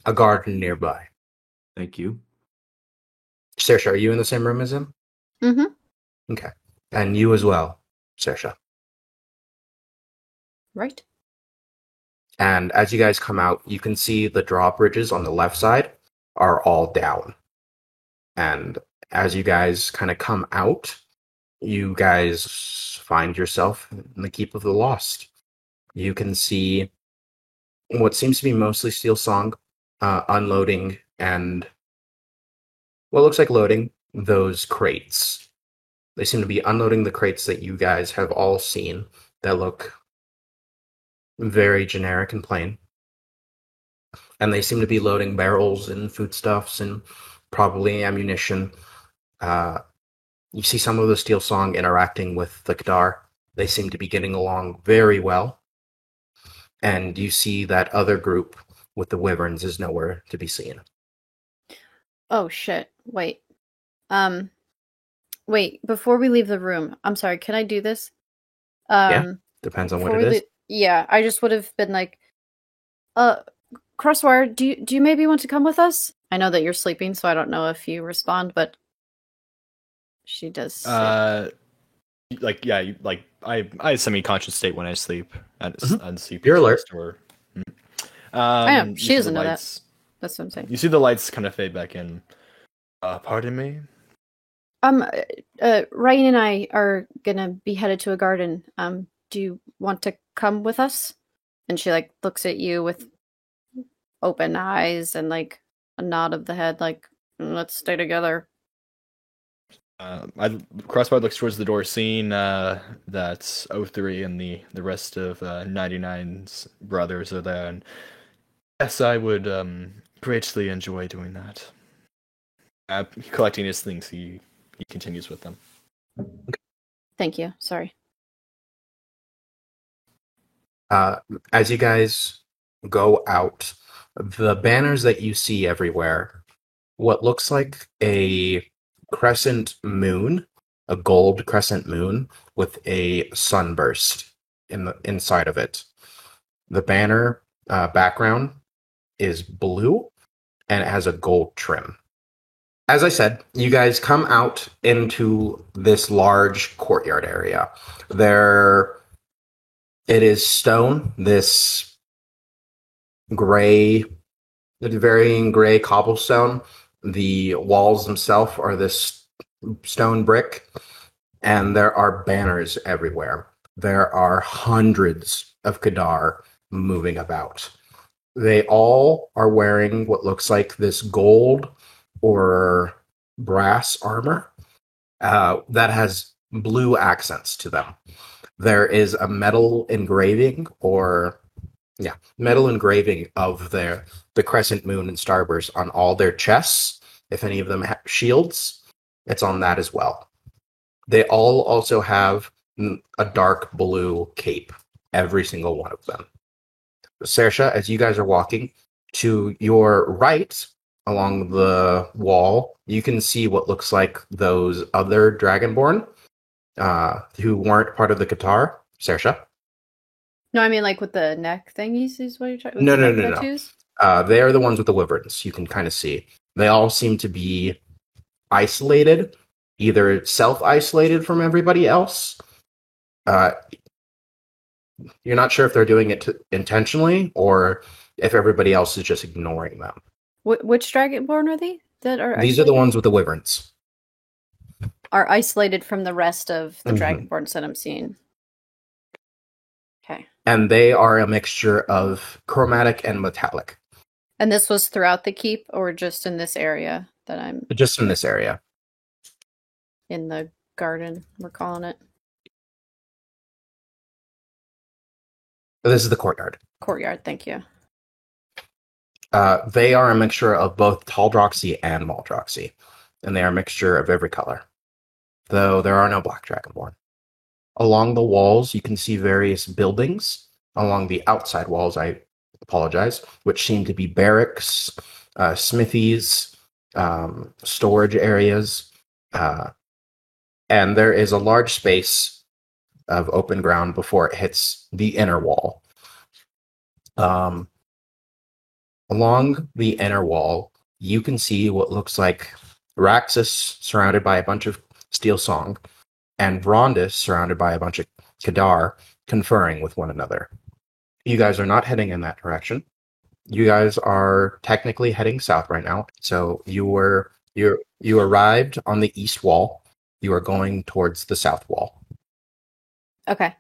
a garden nearby. Thank you. Saoirse, are you in the same room as him? Mm-hmm. Okay. And you as well, Saoirse. Right. And as you guys come out, you can see the drawbridges on the left side are all down. And as you guys kind of come out, you guys find yourself in the Keep of the Lost. You can see what seems to be mostly Steel Song unloading and what looks like loading those crates. They seem to be unloading the crates that you guys have all seen that look very generic and plain. And they seem to be loading barrels and foodstuffs and probably ammunition. You see some of the Steel Song interacting with the Kadar. They seem to be getting along very well. And you see that other group with the Wyverns is nowhere to be seen. Oh shit. Wait. Wait, before we leave the room, I'm sorry, can I do this? Yeah, depends on what it is. Yeah, I just would have been like, Crosswire, do you maybe want to come with us? I know that you're sleeping, so I don't know if you respond, but she does. I semi-conscious state when I sleep. And sleep. You're alert. I know she doesn't know that. That's what I'm saying. You see the lights kind of fade back in. Pardon me. Ryan and I are gonna be headed to a garden. Do you want to come with us? And she like looks at you with open eyes and like a nod of the head, like let's stay together. Crossbar looks towards the door, seeing that 03 and the rest of 99's brothers are there, and yes, I would greatly enjoy doing that. Collecting his things, he continues with them. Thank you. Sorry. As you guys go out, the banners that you see everywhere, what looks like a crescent moon, a gold crescent moon with a sunburst inside of it. The banner background is blue and it has a gold trim. As I said, you guys come out into this large courtyard area. It is stone, this varying gray cobblestone. The walls themselves are this stone brick, and there are banners everywhere. There are hundreds of Kadar moving about. They all are wearing what looks like this gold or brass armor that has blue accents to them. There is a metal engraving of the crescent moon and starburst on all their chests. If any of them have shields, it's on that as well. They all also have a dark blue cape, every single one of them. Saoirse, as you guys are walking, to your right along the wall, you can see what looks like those other Dragonborn who weren't part of the Qatar. Saoirse? No, I mean like with the neck thingies is what you're talking No. They are the ones with the wyverns. You can kind of see. They all seem to be isolated, either self-isolated from everybody else. You're not sure if they're doing it intentionally or if everybody else is just ignoring them. Which Dragonborn are they? These are the ones with the wyverns. Are isolated from the rest of the Dragonborns that I'm seeing. Okay. And they are a mixture of chromatic and metallic. And this was throughout the keep, or just in this area that I'm Just in this area. in the garden, we're calling it? This is the courtyard. Courtyard, thank you. They are a mixture of both Taldroxy and Maldroxy, and they are a mixture of every color, though there are no Black Dragonborn. Along the walls, you can see various buildings. Along the outside walls, I apologize, which seem to be barracks, smithies, storage areas, and there is a large space of open ground before it hits the inner wall. Along the inner wall, you can see what looks like Raxus surrounded by a bunch of Steel Song, and Rondis surrounded by a bunch of Kadar conferring with one another. You guys are not heading in that direction. You guys are technically heading south right now. So you arrived on the east wall. You are going towards the south wall. Okay.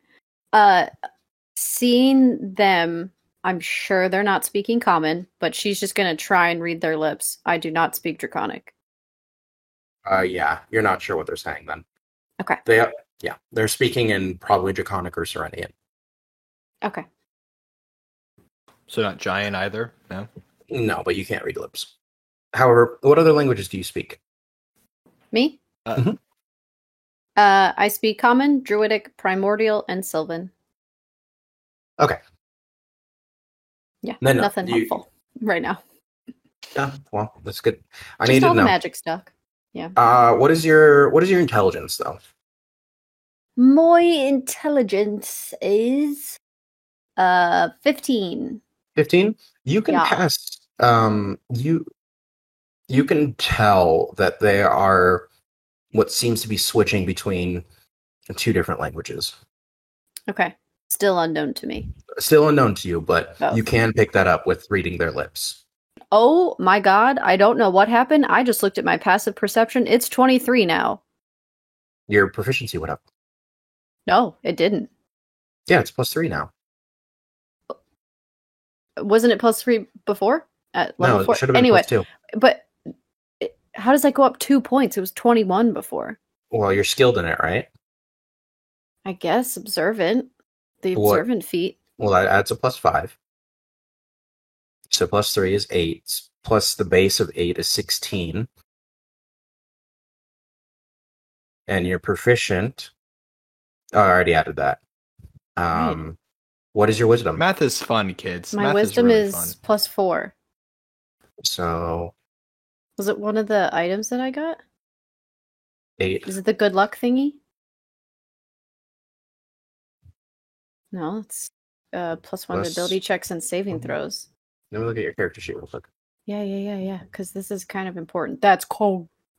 Seeing them, I'm sure they're not speaking common, but she's just going to try and read their lips. I do not speak Draconic. Yeah, you're not sure what they're saying then. Okay. They're speaking in probably Draconic or Serenian. Okay. So not giant either? No? No, but you can't read lips. However, what other languages do you speak? Me? Mhm. I speak Common, Druidic, Primordial, and Sylvan. Okay. Yeah, No, nothing helpful right now. Yeah, well, that's good. I Just need all to the know. magic stuff. Yeah. What is your intelligence though? My intelligence is 15. 15? You can Yeah. pass. You can tell that they are what seems to be switching between two different languages. Okay. Still unknown to me. Still unknown to you, but Both. you can pick that up with reading their lips. Oh my god, I don't know what happened. I just looked at my passive perception. It's 23 now. Your proficiency went up. No, it didn't. Yeah, it's +3 now. Wasn't it +3 before? At level No, 4? it should have been Anyway, +2. but how does that go up 2 points? It was 21 before. Well, you're skilled in it, right? I guess observant. The What? observant feat. Well, that adds a +5. So +3 is 8, plus the base of 8 is 16. And you're proficient. Oh, I already added that. Right. What is your wisdom? Math is fun, kids. My Math wisdom really is fun. +4. So Was it one of the items that I got? 8. Is it the good luck thingy? No, it's +1 to Plus- ability checks and saving throws. Let me look at your character sheet real quick. Yeah. Because this is kind of important. That's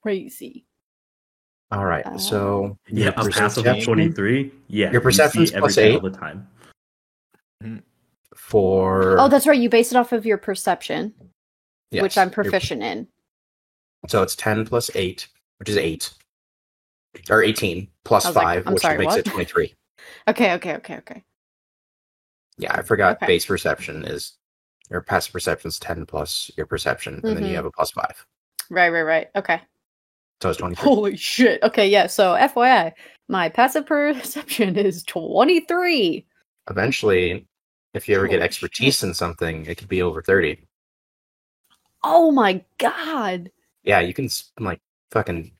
crazy. All right. So Yeah, your a passive perception of 23. Yeah, Your perception's you see every plus day 8. all the time. for Oh, that's right. You base it off of your perception, yes, which I'm your- proficient in. So it's 10 plus 8, which is 8. Or 18 plus I was like, 5, I'm which sorry, makes what? it 23. Okay. Yeah, I forgot Okay. base perception is your passive perception is 10 plus your perception, and then you Mhm. have a plus 5. Right. Okay. So it's 23. Holy shit. Okay, yeah. So FYI, my passive perception is 23. Eventually, if you ever get Holy expertise in something, it could be over 30. Oh my god. Yeah, you can like fucking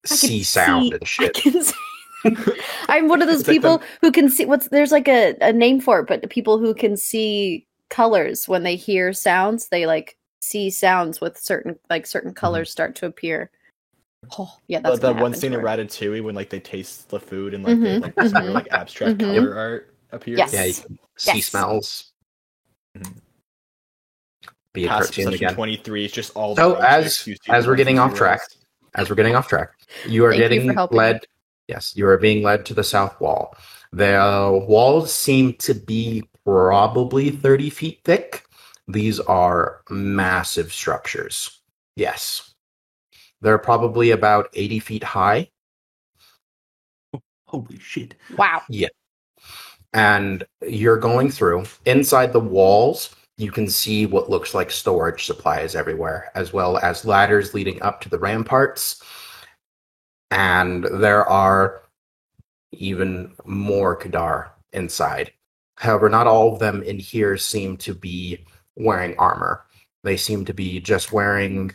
I can see sound see- and shit. I can see. I'm one of those It's like people who can see there's like a name for it, but the people who can see colors when they hear sounds, they like see sounds with certain colors start to appear. Oh, yeah, that's that gonna one happen scene to in her. Ratatouille when like they taste the food and like they Mhm, like this mhm, weird, like abstract mhm. color art appears. Yes. Yeah, you can see Yes. smells. Mhm. Be a Passive cartoon perception again. 23 is just all. So the as objects you see as we're going getting through off track, you are Thank you for getting helping. led. Yes, you are being led to the south wall. The walls seem to be probably 30 feet thick. These are massive structures. Yes. They're probably about 80 feet high. Holy shit. Wow. And you're going through. Inside the walls, You can see what looks like storage supplies everywhere, as well as ladders leading up to the ramparts. And there are even more Kadar inside. However, not all of them in here seem to be wearing armor. They seem to be just wearing,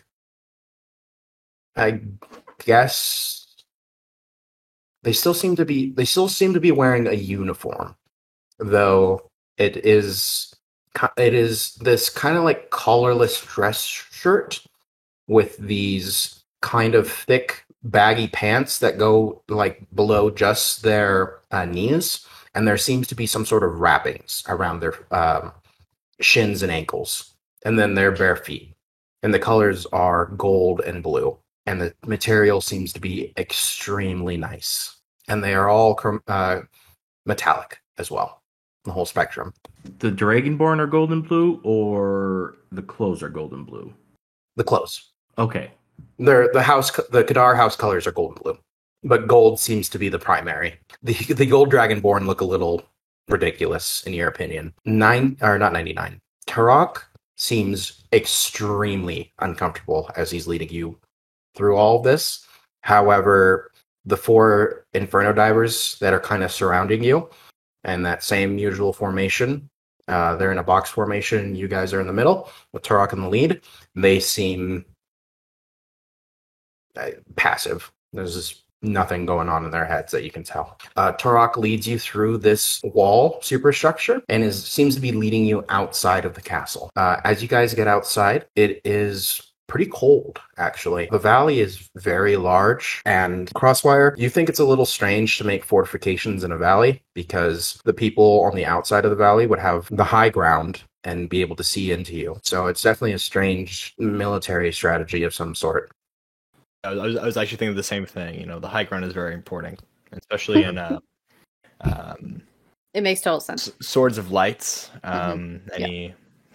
I guess, they still seem to be wearing a uniform, though it is this kind of like collarless dress shirt with these kind of thick baggy pants that go like below just their knees, and there seems to be some sort of wrappings around their shins and ankles, and then their bare feet. And the colors are gold and blue, and the material seems to be extremely nice. And they are all metallic as well, the whole spectrum. The Dragonborn are golden blue, or the clothes are golden blue? The clothes. Okay. The Kadar house colors are golden blue, but gold seems to be the primary. The gold Dragonborn look a little ridiculous in your opinion. Not 99. Turok seems extremely uncomfortable as he's leading you through all of this. However, the 4 Inferno Divers that are kind of surrounding you, and that same usual formation, they're in a box formation. You guys are in the middle with Turok in the lead. They seem passive. There's just nothing going on in their heads that you can tell. Turok leads you through this wall superstructure and seems to be leading you outside of the castle. As you guys get outside, it is pretty cold, actually. The valley is very large, and Crosswire, you think it's a little strange to make fortifications in a valley because the people on the outside of the valley would have the high ground and be able to see into you. So it's definitely a strange military strategy of some sort. I was actually thinking the same thing. You know, the high ground is very important, especially in it makes total sense. Swords of Lights, any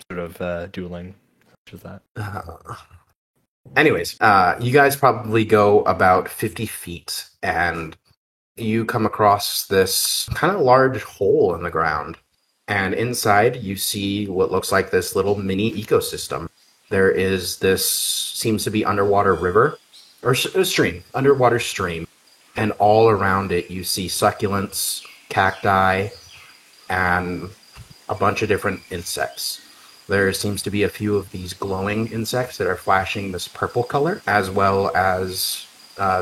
sort of dueling such as that. Anyways, you guys probably go about 50 feet, and you come across this kind of large hole in the ground. And inside, you see what looks like this little mini ecosystem. There is this, seems to be underwater river, or a stream, underwater stream. And all around it, you see succulents, cacti, and a bunch of different insects. There seems to be a few of these glowing insects that are flashing this purple color, as well as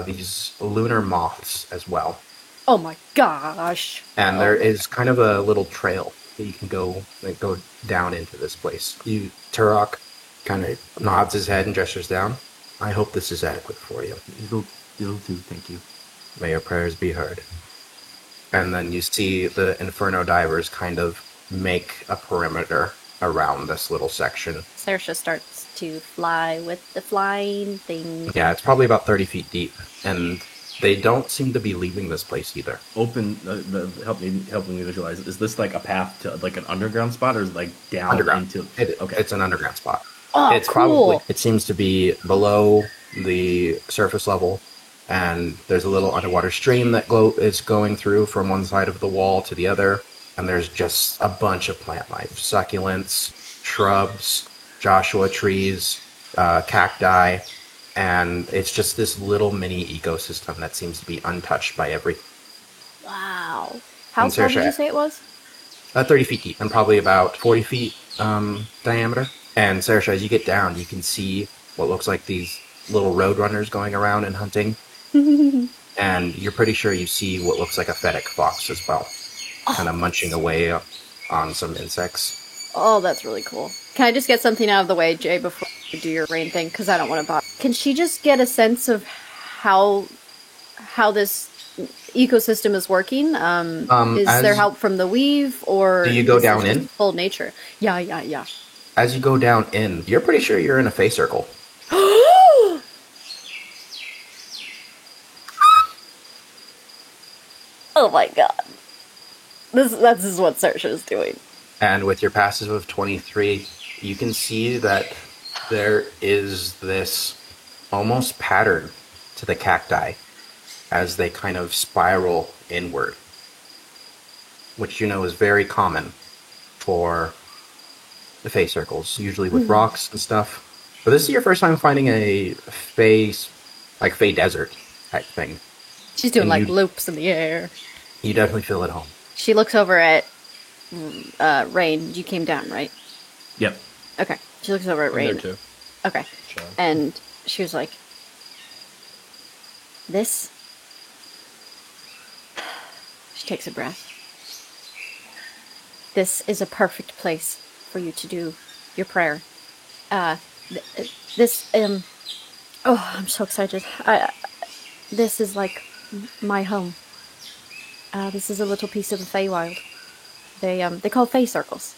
these lunar moths as well. Oh my gosh! And there is kind of a little trail that you can go down into this place. Turok kind of nods his head and gestures down. I hope this is adequate for you. It'll do, thank you. May your prayers be heard. And then you see the Inferno Divers kind of make a perimeter around this little section. Saoirse starts to fly with the flying thing. Yeah, it's probably about 30 feet deep, and they don't seem to be leaving this place either. Help me visualize. Is this like a path to like an underground spot, or is it like down underground? Into? Okay, it's an underground spot. Oh, it's cool. It seems to be below the surface level, and there's a little underwater stream that is going through from one side of the wall to the other. And there's just a bunch of plant life. Succulents, shrubs, Joshua trees, cacti, and it's just this little mini ecosystem that seems to be untouched by everything. Wow. How tall did you say it was? 30 feet deep, and probably about 40 feet diameter. And Saoirse, as you get down, you can see what looks like these little roadrunners going around and hunting. And you're pretty sure you see what looks like a Fennec fox as well. Kind of munching away on some insects. Oh, that's really cool. Can I just get something out of the way, Jay, before you do your rain thing? Because I don't want to bother. Can she just get a sense of how this ecosystem is working? Is there help from the weave, or do you go down in full nature? Yeah. As you go down in, you're pretty sure you're in a Fey circle. Oh my god. This is what Saoirse is doing. And with your passive of 23, you can see that there is this almost pattern to the cacti as they kind of spiral inward, which you know is very common for the Fey circles, usually with rocks and stuff. But this is your first time finding a Fey, like Fey desert type thing. She's doing like loops in the air. You definitely feel at home. She looks over at Rain. You came down, right? Yep. Okay. She looks over at Rain. There too. Okay. Sure. And she was like, this? She takes a breath. This is a perfect place for you to do your prayer. Oh, I'm so excited. This is like my home. This is a little piece of the Feywild. They call Fey circles.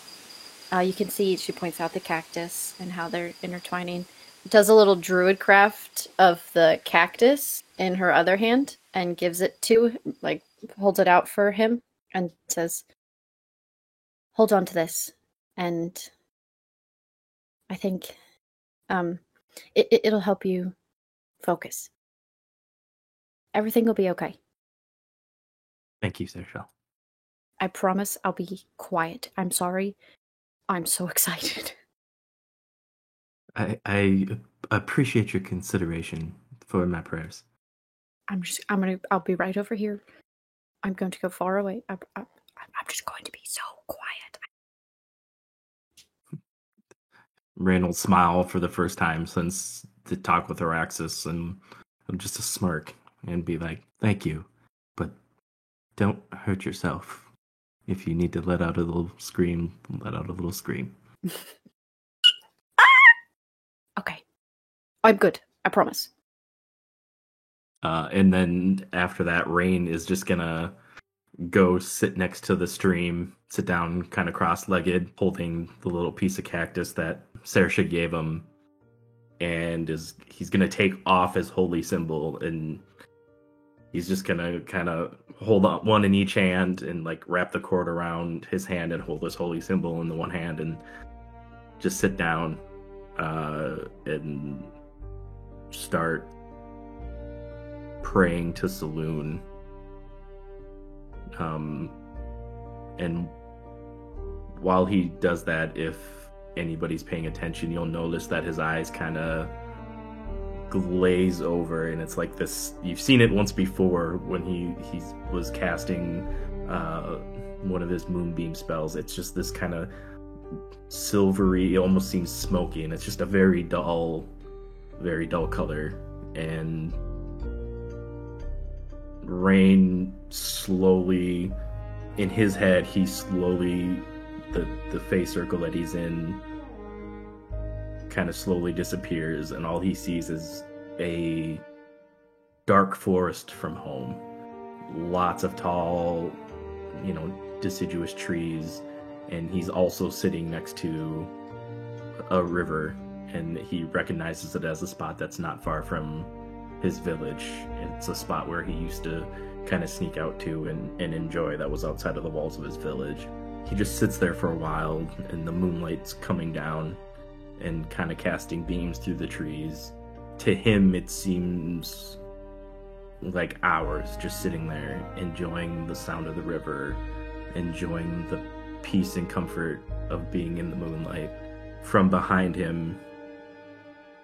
You can see, she points out the cactus and how they're intertwining. Does a little druid craft of the cactus in her other hand and gives it to, like, holds it out for him and says, hold on to this. And I think it'll help you focus. Everything will be okay. Thank you, Sershel. I promise I'll be quiet. I'm sorry. I'm so excited. I appreciate your consideration for my prayers. I'll be right over here. I'm going to go far away. I'm just going to be so quiet. Rain will smile for the first time since the talk with Araxis, and just a smirk and be like, thank you, but don't hurt yourself. If you need to let out a little scream, let out a little scream. Okay. I'm good. I promise. And then after that, Rain is just gonna go sit next to the stream, sit down kind of cross-legged, holding the little piece of cactus that Saoirse gave him, and he's gonna take off his holy symbol, and he's just gonna kind of hold on one in each hand and like wrap the cord around his hand and hold this holy symbol in the one hand and just sit down and start praying to Selûne. And while he does that, if anybody's paying attention, you'll notice that his eyes kind of glaze over, and it's like this. You've seen it once before when he was casting one of his moonbeam spells. It's just this kind of silvery, it almost seems smoky, and it's just a very dull color. And Rain slowly, in his head, the face circle that he's in kind of slowly disappears, and all he sees is a dark forest from home. Lots of tall, deciduous trees, and he's also sitting next to a river, and he recognizes it as a spot that's not far from his village. It's a spot where he used to kind of sneak out to and enjoy, that was outside of the walls of his village. He just sits there for a while, and the moonlight's coming down and kind of casting beams through the trees. To him, it seems like hours just sitting there, enjoying the sound of the river, enjoying the peace and comfort of being in the moonlight. From behind him,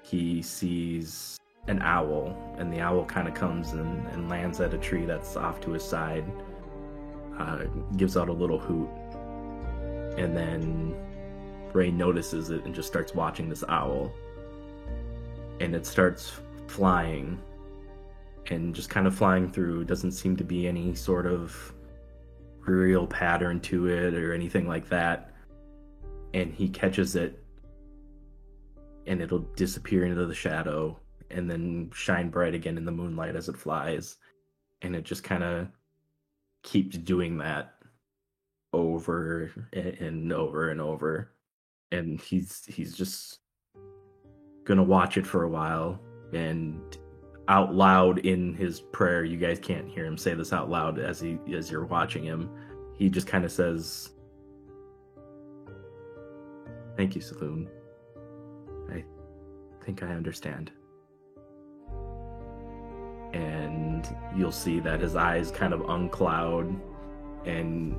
he sees an owl, and the owl kind of comes and lands at a tree that's off to his side, gives out a little hoot, and then Rain notices it and just starts watching this owl, and it starts flying, and just kind of flying through. Doesn't seem to be any sort of real pattern to it or anything like that, and he catches it, and it'll disappear into the shadow and then shine bright again in the moonlight as it flies, and it just kind of keeps doing that over and over and over. And he's just gonna watch it for a while, and out loud in his prayer, you guys can't hear him say this out loud as you're watching him, he just kind of says, "Thank you, Selûne. I think I understand." And you'll see that his eyes kind of uncloud, and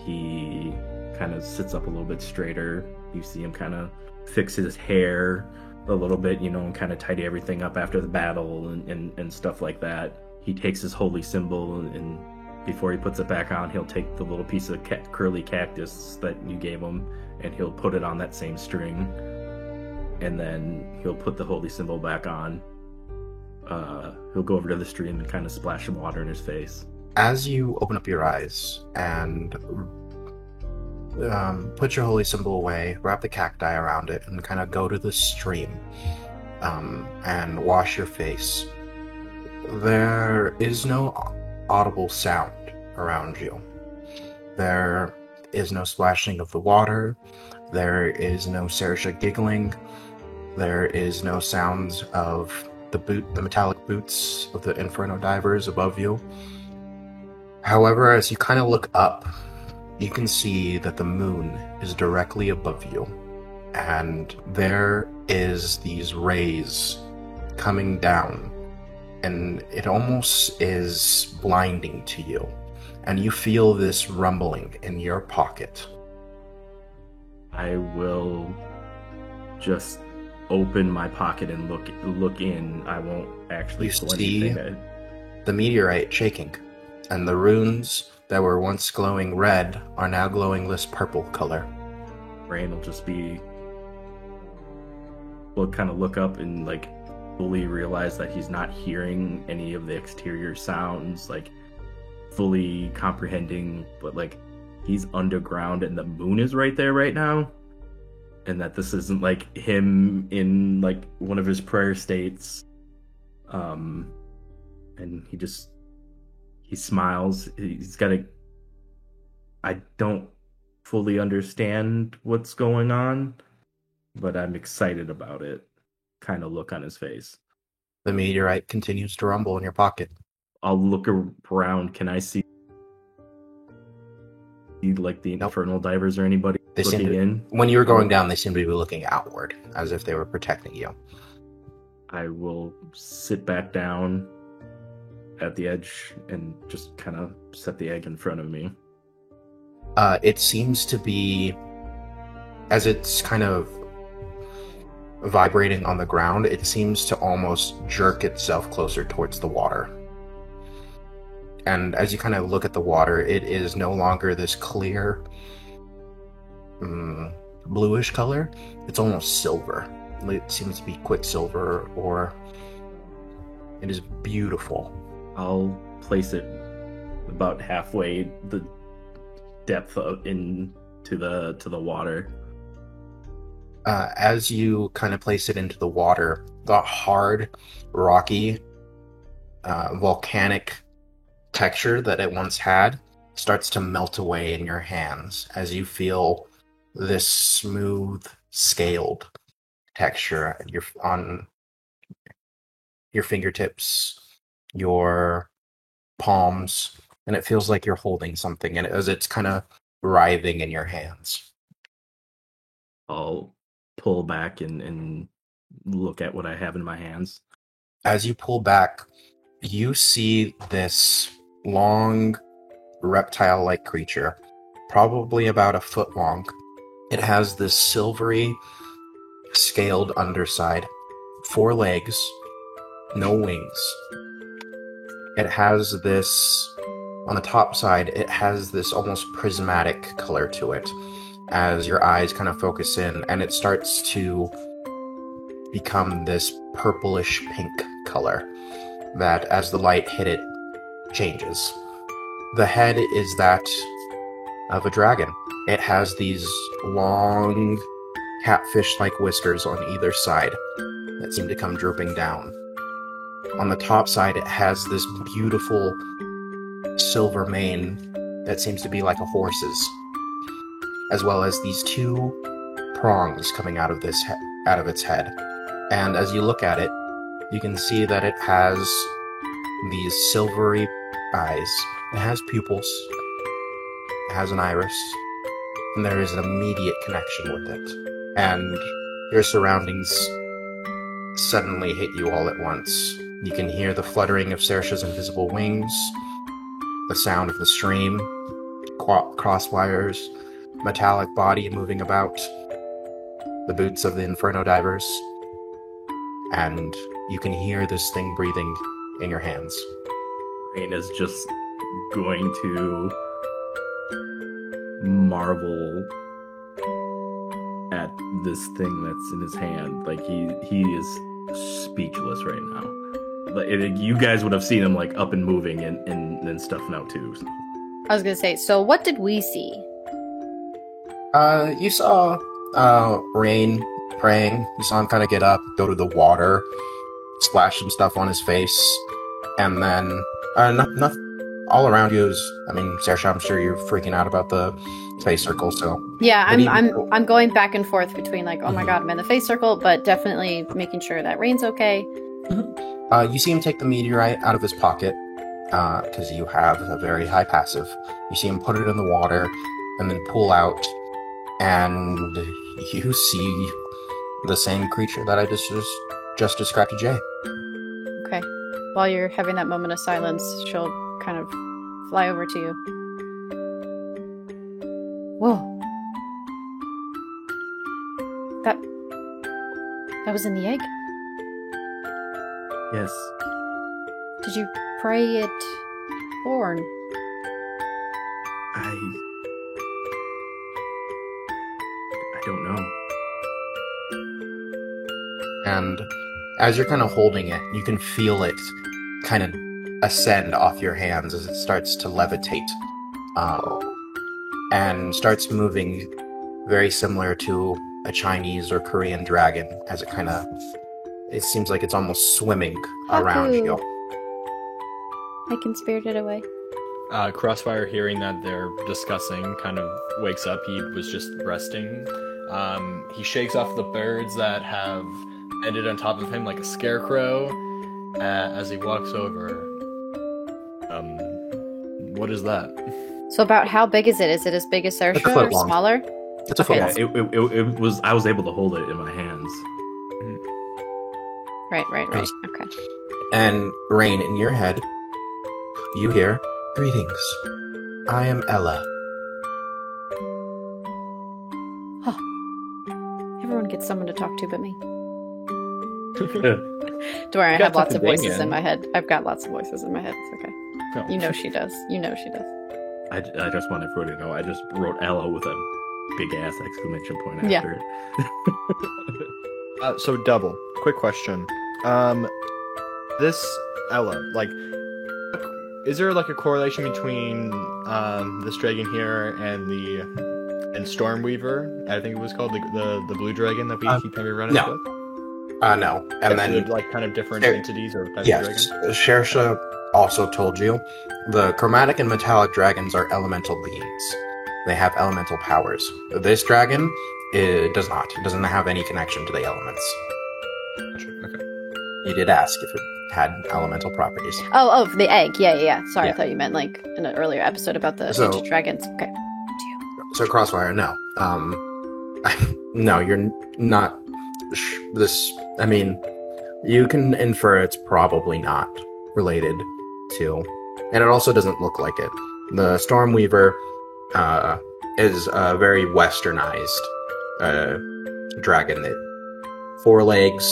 he kind of sits up a little bit straighter. You see him kind of fix his hair a little bit, and kind of tidy everything up after the battle and stuff like that. He takes his holy symbol, and before he puts it back on, he'll take the little piece of curly cactus that you gave him, and he'll put it on that same string, and then he'll put the holy symbol back on. He'll go over to the stream and kind of splash some water in his face. As you open up your eyes and put your holy symbol away, wrap the cacti around it, and kind of go to the stream and wash your face, there is no audible sound around you. There is no splashing of the water. There is no Saoirse giggling. There is no sounds of the metallic boots of the Inferno divers above you. However, as you kind of look up, you can see that the moon is directly above you, and there is these rays coming down, and it almost is blinding to you, and you feel this rumbling in your pocket. I will just open my pocket and look in. I won't actually You pull see anything. the meteorite shaking, and the runes that were once glowing red are now glowing this purple color. Rain will just will kind of look up and fully realize that he's not hearing any of the exterior sounds, fully comprehending, but he's underground and the moon is right there right now, and that this isn't him in one of his prayer states. And he smiles. I don't fully understand what's going on, but I'm excited about it kind of look on his face. The meteorite continues to rumble in your pocket. I'll look around. Can I see the infernal divers or anybody looking in? When you were going down, they seem to be looking outward, as if they were protecting you. I will sit back down at the edge and just kind of set the egg in front of me. It seems to be, as it's kind of vibrating on the ground, it seems to almost jerk itself closer towards the water. And as you kind of look at the water, it is no longer this clear, bluish color. It's almost silver. It seems to be quicksilver, or it is beautiful. I'll place it about halfway the depth into the water. As you kind of place it into the water, the hard, rocky, volcanic texture that it once had starts to melt away in your hands as you feel this smooth, scaled texture on your fingertips, your palms, and it feels like you're holding something, and as it's kind of writhing in your hands. I'll pull back and look at what I have in my hands. As you pull back, you see this long, reptile-like creature, probably about a foot long. It has this silvery, scaled underside, 4 legs, no wings. It has this, on the top side, it has this almost prismatic color to it as your eyes kind of focus in, and it starts to become this purplish pink color that, as the light hit it, changes. The head is that of a dragon. It has these long catfish-like whiskers on either side that seem to come drooping down. On the top side, it has this beautiful silver mane that seems to be like a horse's, as well as these 2 prongs coming out of its head. And as you look at it, you can see that it has these silvery eyes. It has pupils. It has an iris. And there is an immediate connection with it. And your surroundings suddenly hit you all at once. You can hear the fluttering of Saoirse's invisible wings, the sound of the stream, crosswires, metallic body moving about, the boots of the Inferno Divers, and you can hear this thing breathing in your hands. Rain is just going to marvel at this thing that's in his hand. Like he is speechless right now. Like you guys would have seen him like up and moving and stuff now too. So. I was gonna say, so what did we see? You saw Rain praying. You saw him kind of get up, go to the water, splash some stuff on his face, and then all around you is, I mean, Saoirse, I'm sure you're freaking out about the face circle. So yeah, I'm going back and forth between like, oh my god, I'm in the face circle, but definitely making sure that Rain's okay. You see him take the meteorite out of his pocket because you have a very high passive. You see him put it in the water and then pull out, and you see the same creature that I just described to Jay. Okay. While you're having that moment of silence, she'll kind of fly over to you. Whoa. That was in the egg? Yes. Did you pray it born? I don't know. And as you're kind of holding it, you can feel it kind of ascend off your hands as it starts to levitate. And starts moving very similar to a Chinese or Korean dragon, as it seems like it's almost swimming around you. I can spirit it away. Crossfire, hearing that they're discussing, kind of wakes up. He was just resting. He shakes off the birds that have ended on top of him like a scarecrow as he walks over. What is that? So about how big is it? Is it as big as Saoirse or long. smaller? It's a foot Yeah, long. it was. I was able to hold it in my hands. Right. Okay. And Rain, in your head, you hear, "Greetings. I am Ella." Everyone gets someone to talk to but me. Oh. Don't worry, I got have lots of something voices in. in my head. I've got lots of voices in my head. It's okay. Oh. You know she does. I just wanted everyone to know. I just wrote Ella with a big ass exclamation point Yeah. after it. So double. Quick question. This Ella, like, is there like a correlation between this dragon here and Stormweaver? I think it was called the blue dragon that we keep having running no. with. No. And They're, then, like, kind of different There- entities or types yes, of dragons. Saoirse also told you, the chromatic and metallic dragons are elemental beings. They have elemental powers. This dragon, it does not. It doesn't have any connection to the elements. Gotcha. Okay. You did ask if it had elemental properties. Oh, for the egg. Yeah. Sorry, Yeah. I thought you meant like in an earlier episode about the So- ancient dragons. Okay. So Crossfire, no. No, you're not. This, I mean, you can infer it's probably not related to, and it also doesn't look like it. The Stormweaver is a very westernized dragon. 4 legs,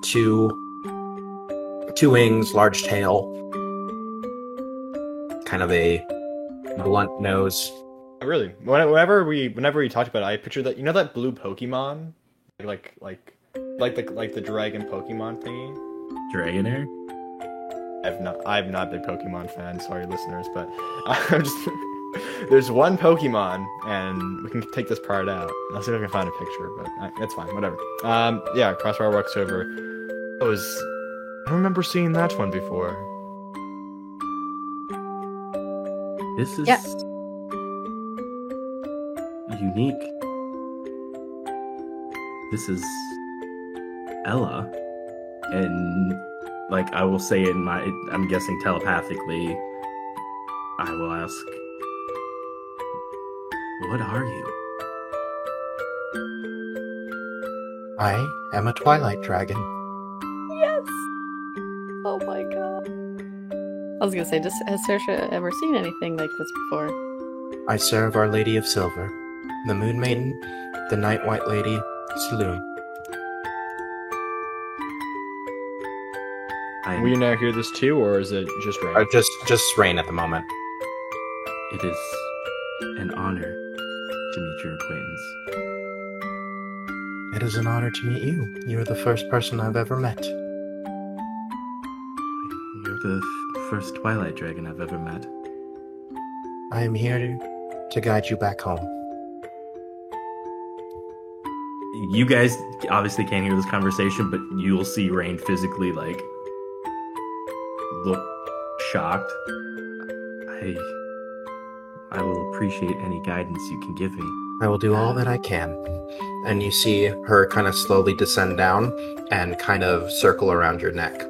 2 wings, large tail, kind of a blunt nose. Really, whenever we talked about it, I pictured that, you know, that blue Pokemon, like the dragon Pokemon thingy. Dragonair? I've not been a Pokemon fan. Sorry, listeners, but I'm just there's one Pokemon, and we can take this part out. I'll see if I can find a picture, but it's fine, whatever. Yeah, Crossfire walks over. I don't remember seeing that one before. This is Yeah. unique. This is Ella, and like I will say I'm guessing telepathically, I will ask, what are you? I am a Twilight Dragon. Yes. Oh my god. I was gonna say, has Saoirse ever seen anything like this before? I serve Our Lady of Silver, the Moon Maiden, the Night White Lady, Saloon. Will you now hear this too, or is it just Rain? Just Rain at the moment. It is an honor to meet your acquaintance. It is an honor to meet you. You are the first person I've ever met. You're the first Twilight Dragon I've ever met. I am here to guide you back home. You guys obviously can't hear this conversation, but you'll see Rain physically, like, look shocked. I will appreciate any guidance you can give me. I will do all that I can. And you see her kind of slowly descend down and kind of circle around your neck.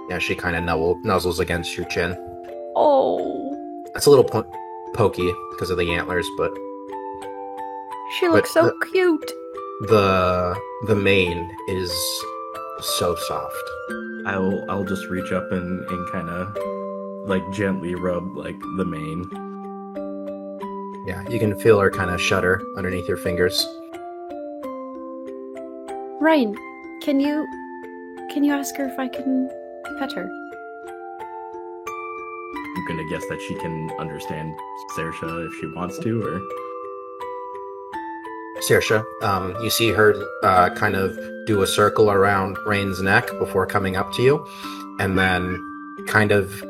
Yeah, she kind of nuzzles against your chin. Oh. It's a little pokey because of the antlers, but She looks so cute. the mane is so soft. I'll just reach up and kind of like gently rub like the mane. Yeah, you can feel her kind of shudder underneath your fingers. Rain, can you ask her if I can pet her? I'm gonna guess that she can understand Saoirse if she wants to, or Saoirse, you see her kind of do a circle around Rain's neck before coming up to you, and then kind of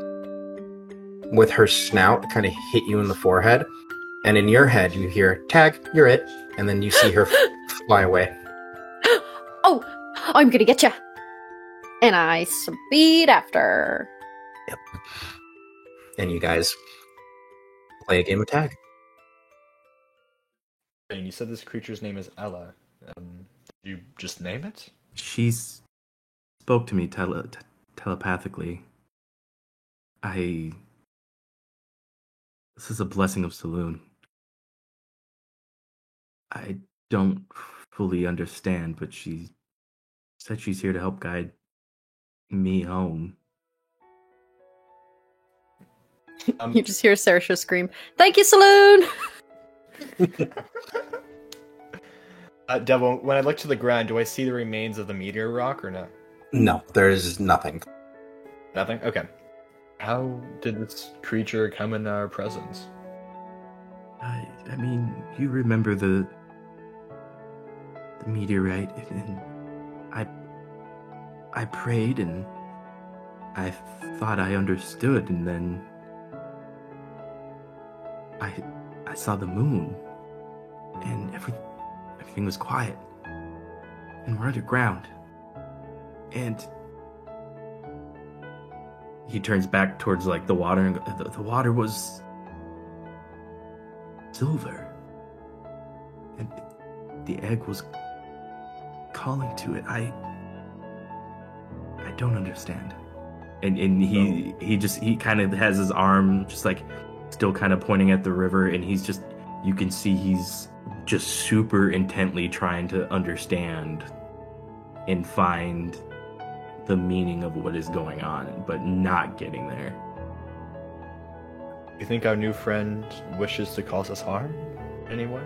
with her snout kind of hit you in the forehead, and in your head you hear, "Tag, you're it," and then you see her fly away. Oh, I'm gonna get ya! And I speed after. Yep. And you guys play a game of tag. And you said this creature's name is Ella. Did you just name it? she spoke to me telepathically. This is a blessing of Saloon. I don't fully understand, but she said she's here to help guide me home. You just hear Saoirse scream, "Thank you, Saloon!" Devil, when I look to the ground, do I see the remains of the meteor rock or no? No, there's nothing. Nothing? Okay. How did this creature come in our presence? I mean, you remember the meteorite, and I prayed, and I thought I understood, and then I saw the moon, and everything was quiet, and we're underground, and he turns back towards like the water, and the water was silver, and the egg was calling to it. I don't understand. And he kind of has his arm just like still kind of pointing at the river, and you can see he's just super intently trying to understand and find the meaning of what is going on, but not getting there. You think our new friend wishes to cause us harm anyway?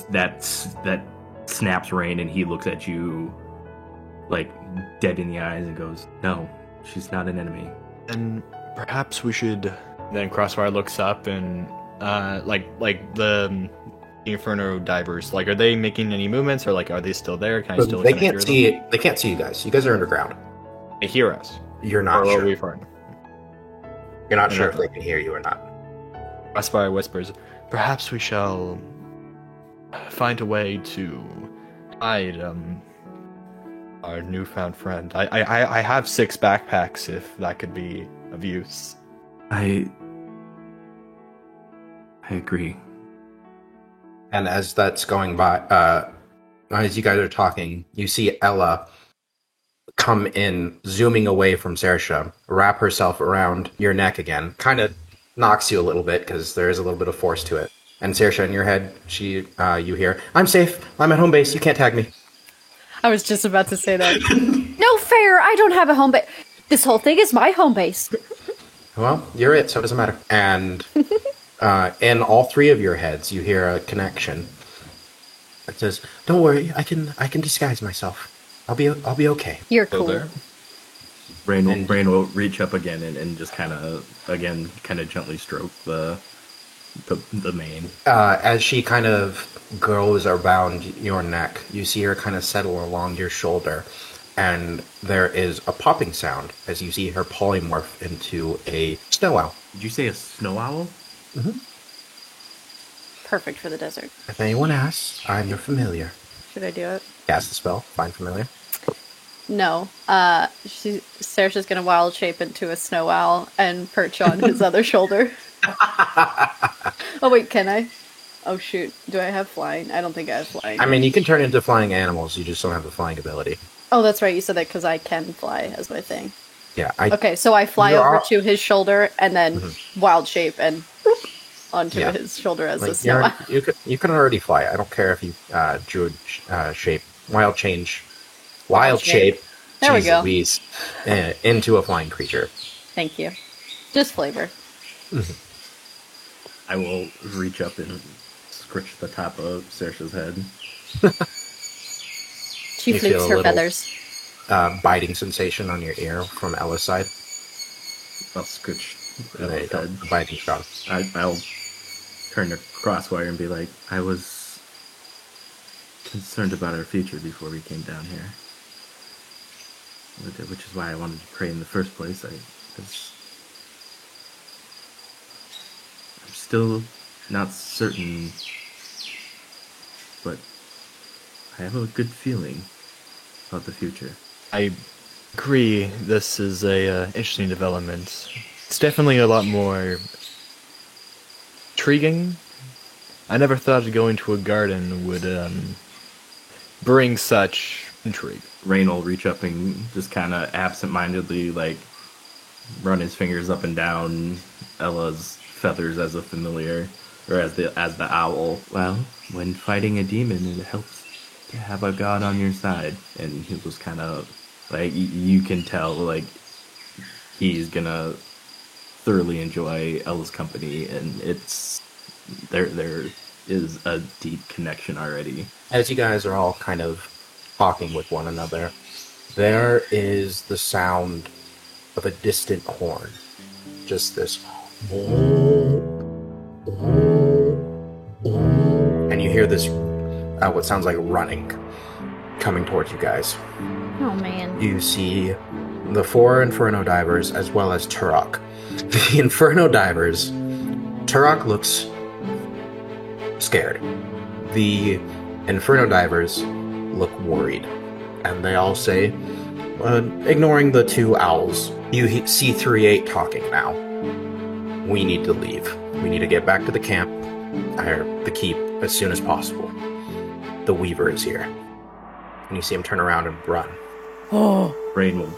That snaps Rain, and he looks at you like dead in the eyes and goes, "No, she's not an enemy." Then perhaps we should. Then Crossfire looks up and like the Inferno divers. Like, are they making any movements, or like are they still there? Can I still? They can't see. They can't see you guys. You guys are underground. They hear us. You're not or sure. Are we far? You're not sure if they can hear you or not. Crossfire whispers, "Perhaps we shall find a way to hide our newfound friend. I have 6 backpacks if that could be of use." I agree. And as that's going by, as you guys are talking, you see Ella come in, zooming away from Saoirse, wrap herself around your neck again, kind of knocks you a little bit because there is a little bit of force to it. And Saoirse, in your head, you hear, "I'm safe. I'm at home base. You can't tag me." I was just about to say that. No fair! I don't have a home base. This whole thing is my home base. Well, you're it, so it doesn't matter. And In all three of your heads, you hear a connection. It says, "Don't worry, I can disguise myself. I'll be okay." You're cool. There. Brain will reach up again and just kind of gently stroke the mane. As she kind of goes around your neck, you see her kind of settle along your shoulder, and there is a popping sound as you see her polymorph into a snow owl. Did you say a snow owl? Mm-hmm. Perfect for the desert. If anyone asks, I'm your familiar. Should I do it? Cast the spell. Find familiar. No. Saoirse's gonna wild shape into a snow owl and perch on his other shoulder. Oh wait, can I? Oh shoot, do I have flying? I don't think I have flying. I mean, you can turn into flying animals, you just don't have the flying ability. Oh, that's right, you said that because I can fly as my thing. Yeah, Okay, so I fly over to his shoulder and then wild shape and onto his shoulder as a snow owl. You can already fly. I don't care if you drew a shape. Wild shape. There we go. Louise, into a flying creature. Thank you. Just flavor. I will reach up and scritch the top of Saoirse's head. She You flukes feel a her little- feathers. Biting sensation on your ear from Ella's side. I'll scritch There you Ella's go. head. The biting shot. I'll turn to Crosswire and be like, I was concerned about our future before we came down here. Which is why I wanted to pray in the first place. I'm still not certain, but I have a good feeling about the future. I agree. This is a interesting development. It's definitely a lot more intriguing. I never thought going to a garden would bring such intrigue. Rain will reach up and just kind of absent-mindedly, like, run his fingers up and down Ella's feathers as a familiar, or as the owl. Well, when fighting a demon, it helps to have a god on your side. And he was kind of like, you can tell, like, he's gonna thoroughly enjoy Ella's company, and there is a deep connection already. As you guys are all kind of talking with one another, there is the sound of a distant horn. Just this. And you hear this, what sounds like running, coming towards you guys. Oh man. You see the 4 Inferno Divers as well as Turok. The Inferno Divers, Turok looks scared. The Inferno Divers look worried. And they all say, ignoring the 2 owls, you see 3-8 talking now. We need to leave. We need to get back to the camp, or the keep, as soon as possible. The Weaver is here. And you see him turn around and run. Oh. Rain will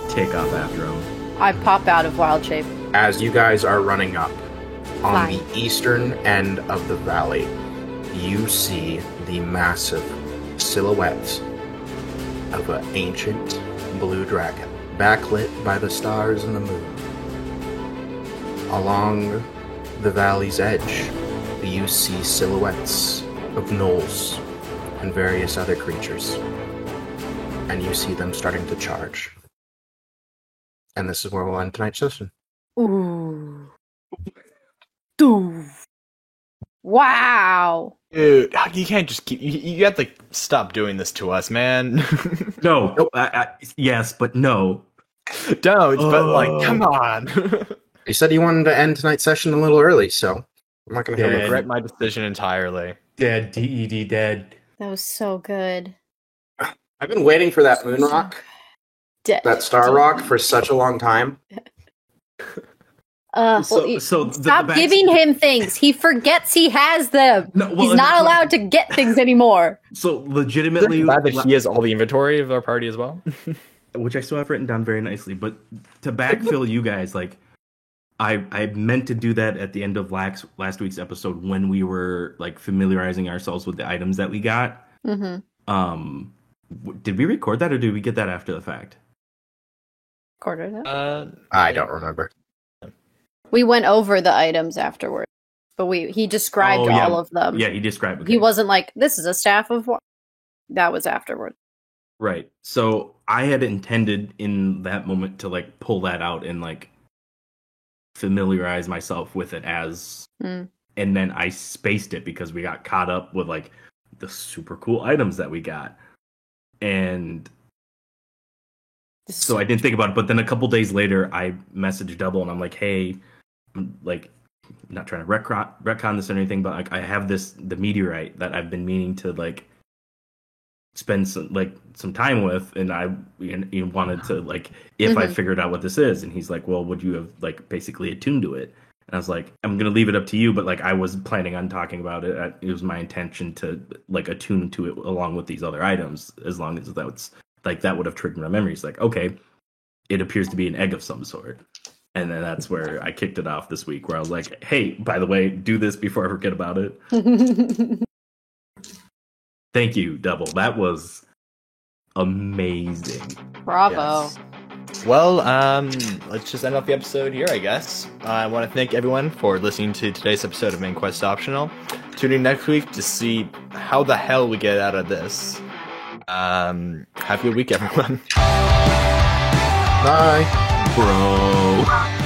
take off after him. I pop out of wild shape. As you guys are running up, on Fly. the eastern end of the valley, you see the massive silhouette of an ancient blue dragon, backlit by the stars and the moon. Along the valley's edge, you see silhouettes of gnolls and various other creatures. And you see them starting to charge. And this is where we'll end tonight's session. Ooh. Doo. Wow. Dude, you can't just keep. You have to stop doing this to us, man. No, yes, but no. Don't, but like, come on. You said you wanted to end tonight's session a little early, so I'm not going to I have regret my decision entirely. Dead, DED dead. That was so good. I've been waiting for that moon rock, Dead. that star rock, for such a long time. Stop giving him things. He forgets he has them. No, well, He's not allowed to get things anymore. So legitimately, I'm glad that he has all the inventory of our party as well. which I still have written down very nicely. But to backfill you guys, like I meant to do that at the end of last week's episode when we were like familiarizing ourselves with the items that we got. Mm-hmm. Did we record that or did we get that after the fact? Quarter that. I don't remember. We went over the items afterwards, but he described all of them. Yeah, he described. Okay. He wasn't like, this is a staff of what? That was afterwards. Right. So I had intended in that moment to like pull that out and like familiarize myself with it as, and then I spaced it because we got caught up with like the super cool items that we got, and so I didn't think about it. But then a couple days later, I messaged Double and I'm like, hey, I'm like not trying to retcon this or anything, but like I have the meteorite that I've been meaning to like spend some time with, and I wanted to like if I figured out what this is. And he's like, well, would you have like basically attuned to it? And I was like, I'm gonna leave it up to you, but like I was planning on talking about it. It was my intention to like attune to it along with these other items, as long as that's like that would have triggered my memories. Like, okay, it appears to be an egg of some sort. And then that's where I kicked it off this week, where I was like, hey, by the way, do this before I forget about it. Thank you, Double. That was amazing. Bravo. Yes. Well, let's just end off the episode here, I guess. I want to thank everyone for listening to today's episode of Main Quest Optional. Tune in next week to see how the hell we get out of this. Have a good week, everyone. Bye. Bro.